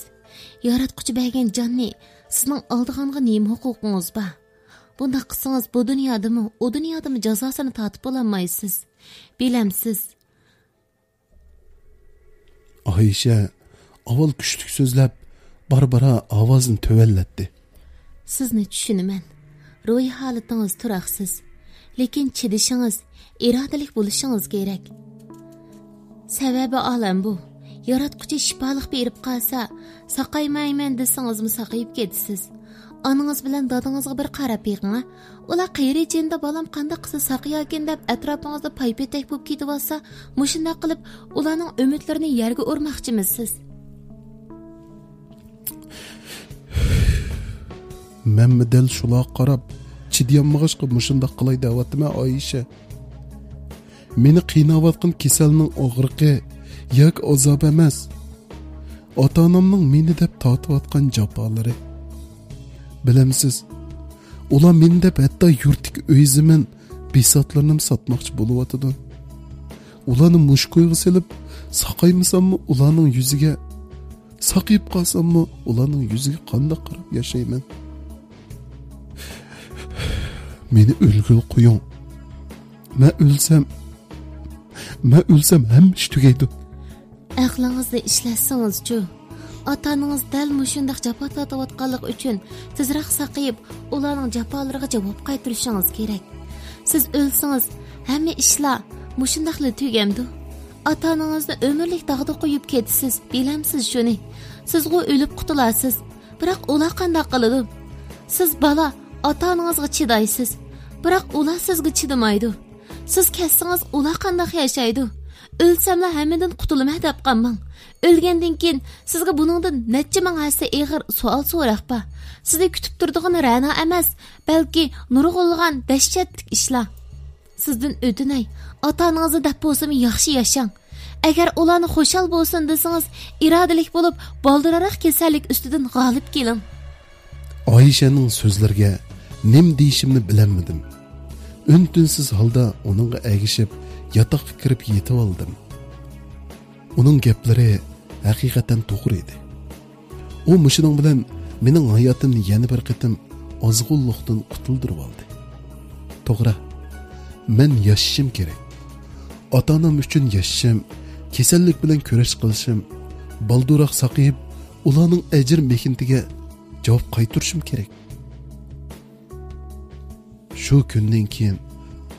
Yaratquchi bergan jonni sizning oldig'anga nima huquqingiz bor? Bunda qilsangiz bu dunyodami, o dunyodami jazosini tatib olmaysiz. Bilamsiz? Oyisha avval kuchli so'zlab, barbara ovozini to'vallatdi. Sizni tushunaman. Ruhiy holatingiz turaqsiz. Lekin chidishingiz, irodalik bo'lishingiz kerak. Sababi olam bu. Yaratquchi shifoliq berib qolsa, saqaymayman desangizmi saqayib ketasiz. Anangiz bilan dadangizga bir qarab beqing. Ular qayri jinda balam qanday qilsa saqayakin deb atrofingizda paypetek bo'lib ketib olsa, mushunday qilib ularning umidlarini yerga urmoqchimisiz? Men dal shular qarab chidiyolmag'ishqa mushunday qilay deyapman Oyisha. Meni qiynayotgan kasalning og'riqi yoki azob emas. Ota-onamning meni deb tortayotgan jafolari. Bilamsiz, ular meni deb hatto yurtdagi o'zimin besotlarini sotmoqchi bo'layotdi. Ularni mushkoyga silib, saqaymasammi ularning yuziga, saqayib qolsammi ularning yuziga qanday qarab yashayman? Meni o'lgil qo'ying. Men o'lsam ham ish tugaydi. Aqlingizni ishlatsangiz-chu. Ota-onangiz dal mushundaq jafo tortayotganlik uchun tezroq saqayib, ularning jafolariga javob qaytarishingiz kerak. Siz o'lsangiz, hamma ishlar mushundaqli tugamdi. Ota-onangizni umrlik dog'da qo'yib ketasiz, bilamsiz shuni. Sizga o'lib qutulasiz. Biroq ular qanday qiladi? Siz bala ota-onangizga chidaysiz. Biroq ular sizga chidamaydi. Siz ketsangiz ular qanday yashaydi? O'lsamlar hammadan qutulaman deb qolmang. O'lgandan keyin sizga buningdan necha ming hassa eg'ir savol so'raqpa. Sizni kutib turadigan ra'no emas, balki nurg'ulg'an dahshatli ishlar. Sizdan o'tinay, ota-onangizni deb bo'lsa-mi yaxshi yashang. Agar ularni xushal bo'lsin desangiz, irodalik bo'lib, boldirroq kasallik ustidan g'olib keling. Oyishaning so'zlariga nim deyishimni bilamadim. Ün-tünsiz holda uningga agishib, yotoqqa kirib yetib oldim. Uning gaplari haqiqatan to'g'ri edi. U mushuning bilan mening hayotimni yana bir qitim ozg'unlikdan qutuldirib oldi. To'g'ri, men yashashim kerak. Ota-onam uchun yashashim, kasallik bilan kurash qilishim, balduroq saqayib, ularning ajr mehnatiga javob qaytarishim kerak. Shu kundan keyin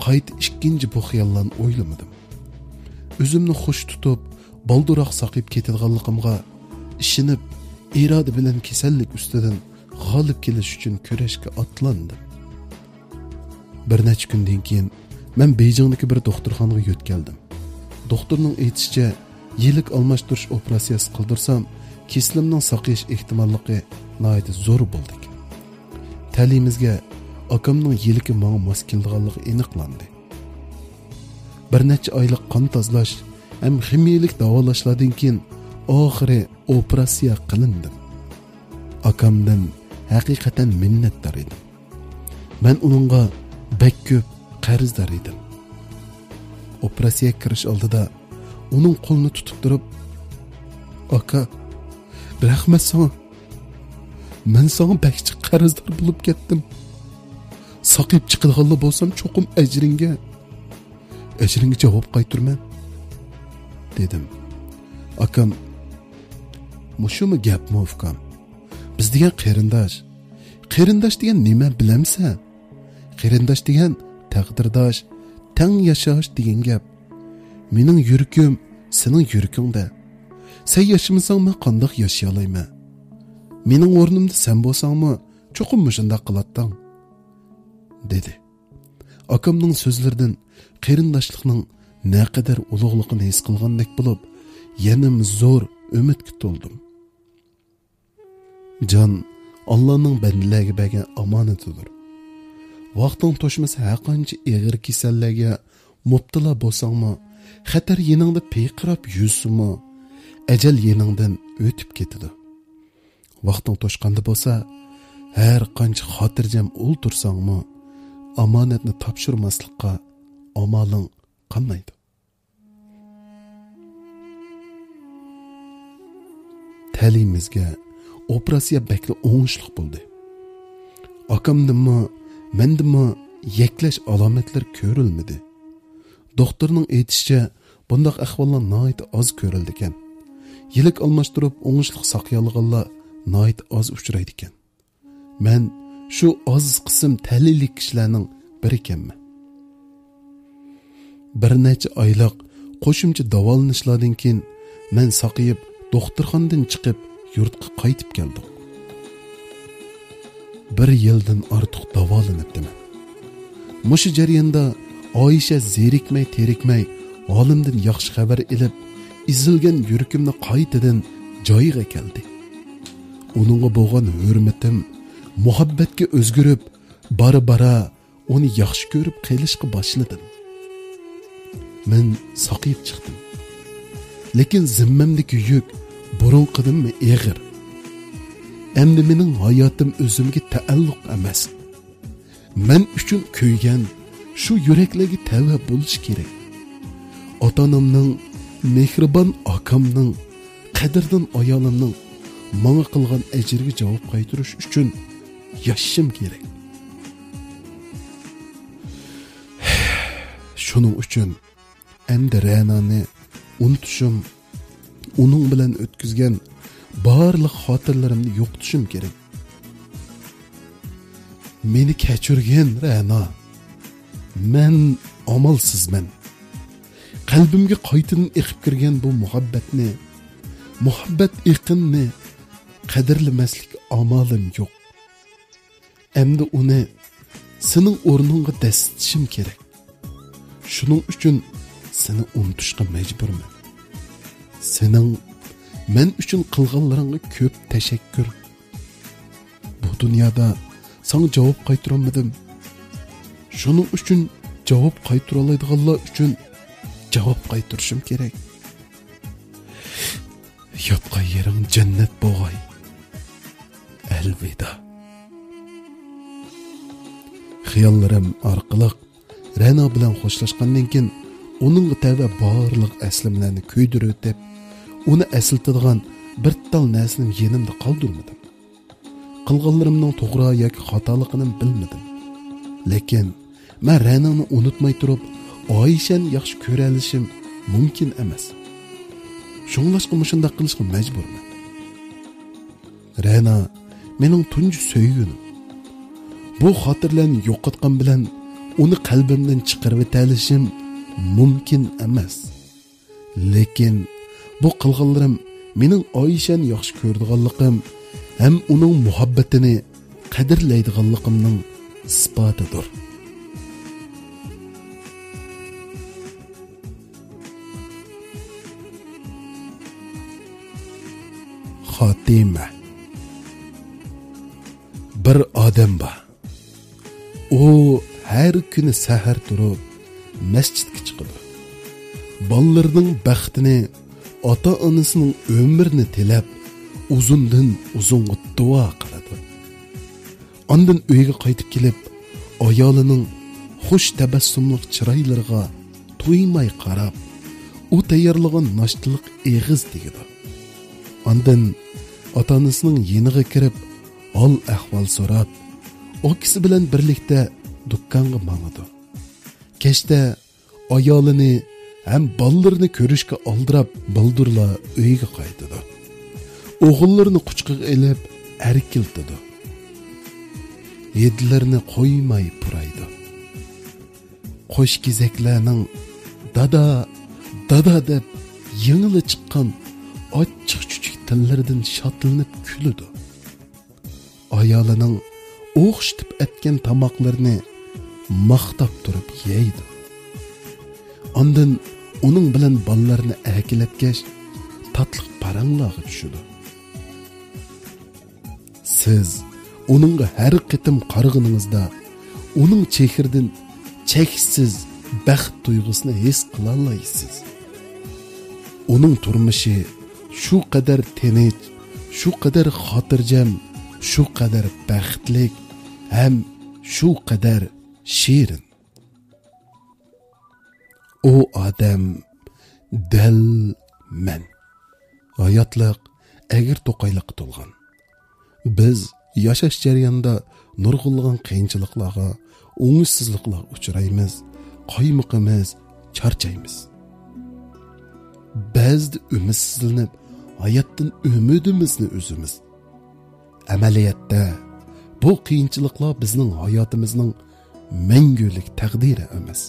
qayta ikkinchi bu xiyollarni o'ylamadim. O'zimni xush tutib, balduroq saqib ketadiganligimga ishinib, iroda bilan kasallik ustidan g'olib kelish uchun kurashga otlandim. Bir necha kundan keyin men Beyjingdagi bir doktorxonaga yo'tkaldim. Doktorning aytishicha, yillik almashtirish operatsiyasi qildirsam, keslimning saqayish ehtimolligi nihoyat zo'r bo'ldi. Ta'limimizga akamning yiliki menga mos kelganligi aniqlandi. Bir necha oylik qon tozalash ham ximiyalik davolashlardan keyin oxiri operatsiya qilindim. Akamdan haqiqatan minnatdor edim. Men uningga bek ko'p qarzdor edim. Operatsiyaga kirish oldida uning qo'lini tutib turib, Aka, rahmat sana. Men sana bakçı qarzdor bo'lib ketdim. Saqib chiqilganli bo'lsam cho'qim ajringga javob qaytarman, dedim. Akam, mushumi gapmi ukam? Biz degan qarindosh degan nima bilamsan? Qarindosh degan taqdirdosh, tang yashash degan gap. Mening yurkim sening yurkingda. Sen yaşamasang men qandoq yashay olayman? Mening o'rnimda sen bo'lsangmi, cho'qim shunday qilatding, dedi. Akamning so'zlaridan qarindoshlikning naqadar ulug'ligini his qilgandek bo'lib, yana zo'r umidga to'ldim. Jon Allohning bandalarga bergan omonatidir. Vaqting to'shmasa har qancha og'ir kasallarga mubtalo bo'lsangmi, xatar yeningda peyqirab yursinmi, ajal yeningdan o'tib ketadi. Vaqting to'shqanda bo'lsa, har qancha xotirjam o'ltirsangmi, omonatni topshirmaslikqa amoling qolmaydi. Ta'limimizga operatsiya bakli o'ngishli bo'ldi. Akamdimmi, mendimmi yaklash alomatlar ko'rilmadi. Doktorning aytishicha, bundoq ahvollar nihoyat oz ko'rildi ekan. Yilik almashtirib o'ngishli saqlayolganlar nihoyat oz uchraydi ekan. Men shu oz qism ta'limli kishilarning biri ekanman. Bir necha oylik qo'shimcha davolanishlardan keyin men saqayib doktorxonadan chiqib yurtga qaytib keldim. 1 yildan ortiq davolanibdim. Mushu jarayonda Oyisha terikmay olimdan yaxshi xabar ilib, izilgan yurkimni qaytadan joyiga keldi. Uningga bo'lgan hurmatim, muhabbatga o'zgarib, bara uni yaxshi ko'rib qilishga boshladim. Men saqib chiqdim. Lekin zimmamdagi yuk burunqidimmi eg'ir. Endi mening hayotim o'zimga taalluq emas. Men uchun kuygan shu yuraklarga tavba bo'lish kerak. Ota-onamning, mehribon akamning, qadrdon ayolimning menga qilgan ajrga javob qaytarish uchun yashashim kerak. Shuning uchun endi Ranani unutishim, uning bilan o'tkazgan barliq xotirlarimni yo'qotishim kerak. Meni kechirgin Rana. Men amalsizman. Qalbimga qaytadan eqib kirgan bu muhabbat iqinni qadrlamaslik amalim yo'q. Endi uni sening o'rningga dastishim kerak. Shuning uchun seni unutishga majburman. Sening men uchun qilganlaringga ko'p tashakkur. Bu dunyoda sana javob qaytarolmadim. Shuning uchun javob qaytara oladiganlar uchun javob qaytarishim kerak. Yotgan yering jannat bo'lg'ay. Elvida. Xiyollarim orqali Rana bilan xo'shlashgandan keyin uning tava barliq aslimlarni ko'ydirib o'tib, uni asiltadigan bir tal narsani yenimda qoldirmadim. Qilganlarimning to'g'ri yoki xatoligini bilmadim. Lekin men Ranani unutmay turib, Oyishani yaxshi ko'ra olishim mumkin emas. Shunglashqa shunday qilishga majburman. Rana mening tunji so'ygunim. Bu xotirlarni yo'qotgan bilan uni qalbimdan chiqarib o'talishim mumkin emas. Lekin bu qilganlarim mening Oyishani yaxshi ko'rdiganligim ham uning muhabbatini qadrlaydiganligimning isbotidir. Xotima. Bir odam bor. U har kuni sahar turib masjidga chiqadi. Ballarning baxtini, ota-onasining umrini tilab, uzundan uzunga duo qiladi. Ondan uyga qaytib kelib, ayolining xush tabassumli chiroylariga to'ymay qarab, u tayyorlagan noshtilik eg'iz tegadi. Ondan ota-onasining yeniga kirib, hol ahvol so'rab, o'kisi bilan birlikda do'konga mangadi. Kechda ayolini ham bolalarni ko'rishga oldirib, bildurla uyiga qaytadi. O'g'illarini quchqiga elib, arkiltidi. Yedilarini qo'ymay puraydi. Qo'sh kezaklarning dada deb yengili chiqqan ochiq chuchuk tillaridan shotlanib kuladi. Ayolining o'xshitib etgan tomoqlarini maqtab turib yeydi. Ondan uning bilan bolalarni akilatgash tatliq paranglarga tushadi. Siz uningga har qitim qarag'iningizda uning chehridan cheksiz baxt tuyg'usini his qila olasiz. Uning turmushi shu qadar tinch, shu qadar xotirjam, shu qadar baxtli ham shu qadar shirin. O odam dal men. Hayotliq agir to'qayliq to'lgan. Biz yashash jarayonida nurg'ulg'an qiyinchiliklarga, o'ngishsizliklarga uchraymiz, qoymiqimiz, charchaymiz. Ba'zida umidsizlanib, hayotdan umidimizni o'zimiz. Amaliyotda bu qiyinchiliklar bizning hayotimizning mangulik taqdiri emas.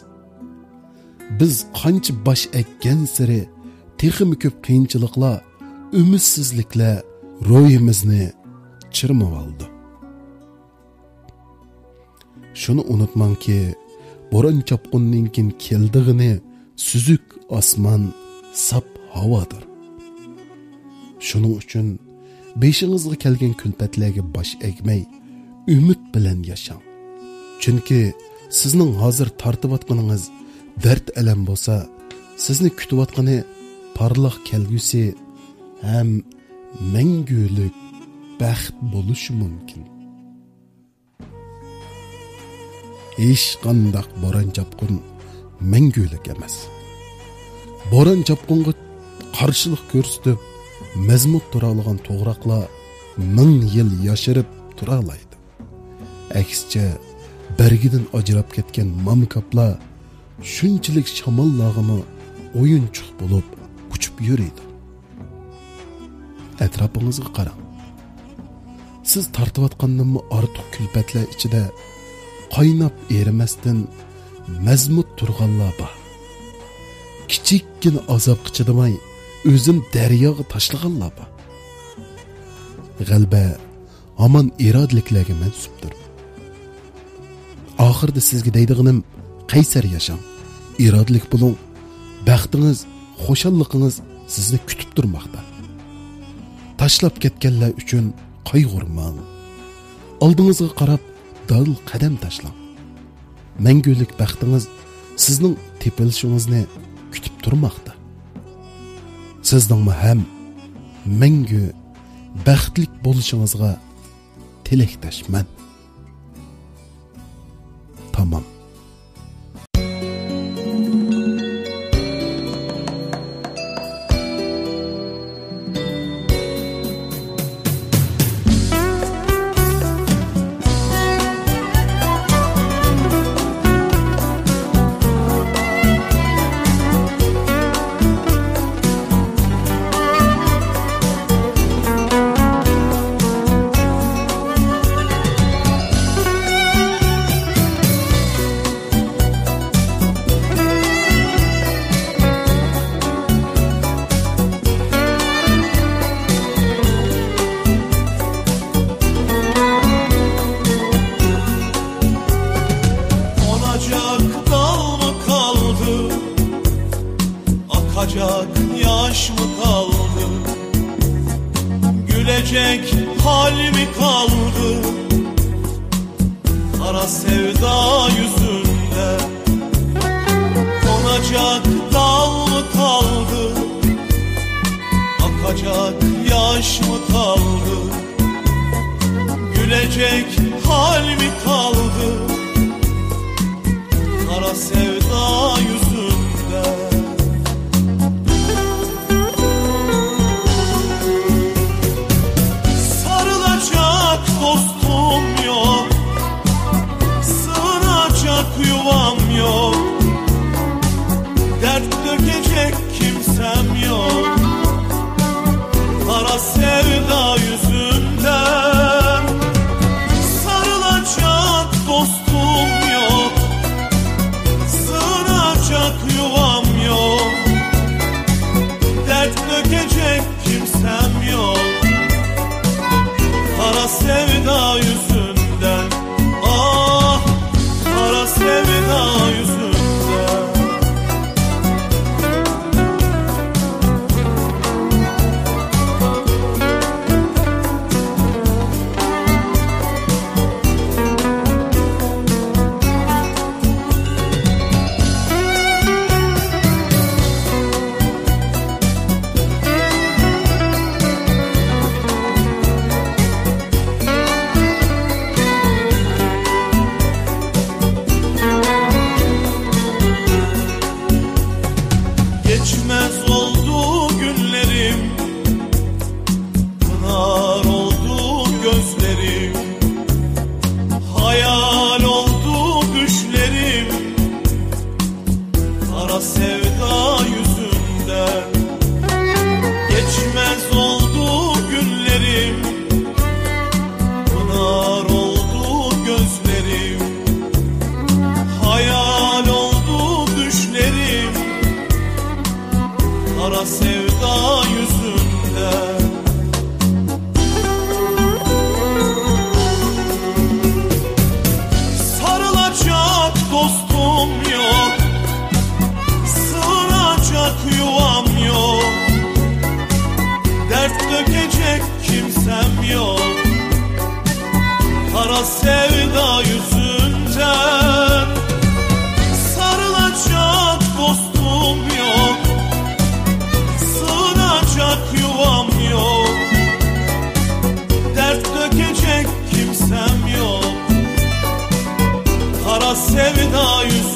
Biz qancha bosh ekkan sari texmi ko'p qiyinchiliklar, umidsizliklar ruhimizni chirmab oldi. Shuni unutmangki, bo'ron chopqunning keldig'ini suzuk osmon, sap havodir. Shuning uchun beshingizga kelgan kulfatlarga bosh egmay, umid bilan yashang. Chunki sizning hozir tortayotganingiz dard alam bo'lsa, sizni kutayotgani parlaq kelgusi ham mangulik baxt bo'lishi mumkin. Hech qanday bo'ron chopqun mangulik emas. Bo'ron chopqunga qarshilik ko'rsatib, mazmut tura olgan to'g'raqlar 1000 yil yashirib tura oladi. Aksicha bergidan ajrab ketgan mamkaplar shunchalik shamollag'imi o'yinchoq bo'lib uchib yuradi. Atrofingizga qarang. Siz tortayotgandan ortiq kulfatlar ichida qaynab erimasdan mazmut turganlar bor. Kichikkina azobga chidamay o'zim daryoga tashlaganlar bor. G'alba hamon irodliklarga mansubdir. Oxirda sizga deydiganim qaysar yashang, irodlik bo'ling. Baxtingiz, xo'shalligingiz sizni kutib turmoqda. Tashlab ketganlar uchun qayg'urmang. Oldingizga qarab dal qadam tashlang. Mangulik baxtingiz sizning tepilishingizni kutib turmoqda. Sizning ham mangu baxtlik bo'lishingizga tilakdoshman. Tamam. Akacak yaş mı kaldı? Gülecek hal mi kaldı? Kara sevda yüzünde konacak dal mı kaldı? Akacak yaş mı kaldı? Gülecek hal mi kaldı? Kara sevda yüzünde Kara sevda yüzünden geçmez oldu günlerim, pınar oldu gözlerim, hayal oldu düşlerim, kara sevda yüzünden. Sarılacak dostum yok, sığınacak yuvam yok, dert dökecek kimsem yok, kara sevda yüzünden. Sarılacak dostum yok, sığınacak yuvam yok, dert dökecek kimsem yok, kara sevda yüzünden.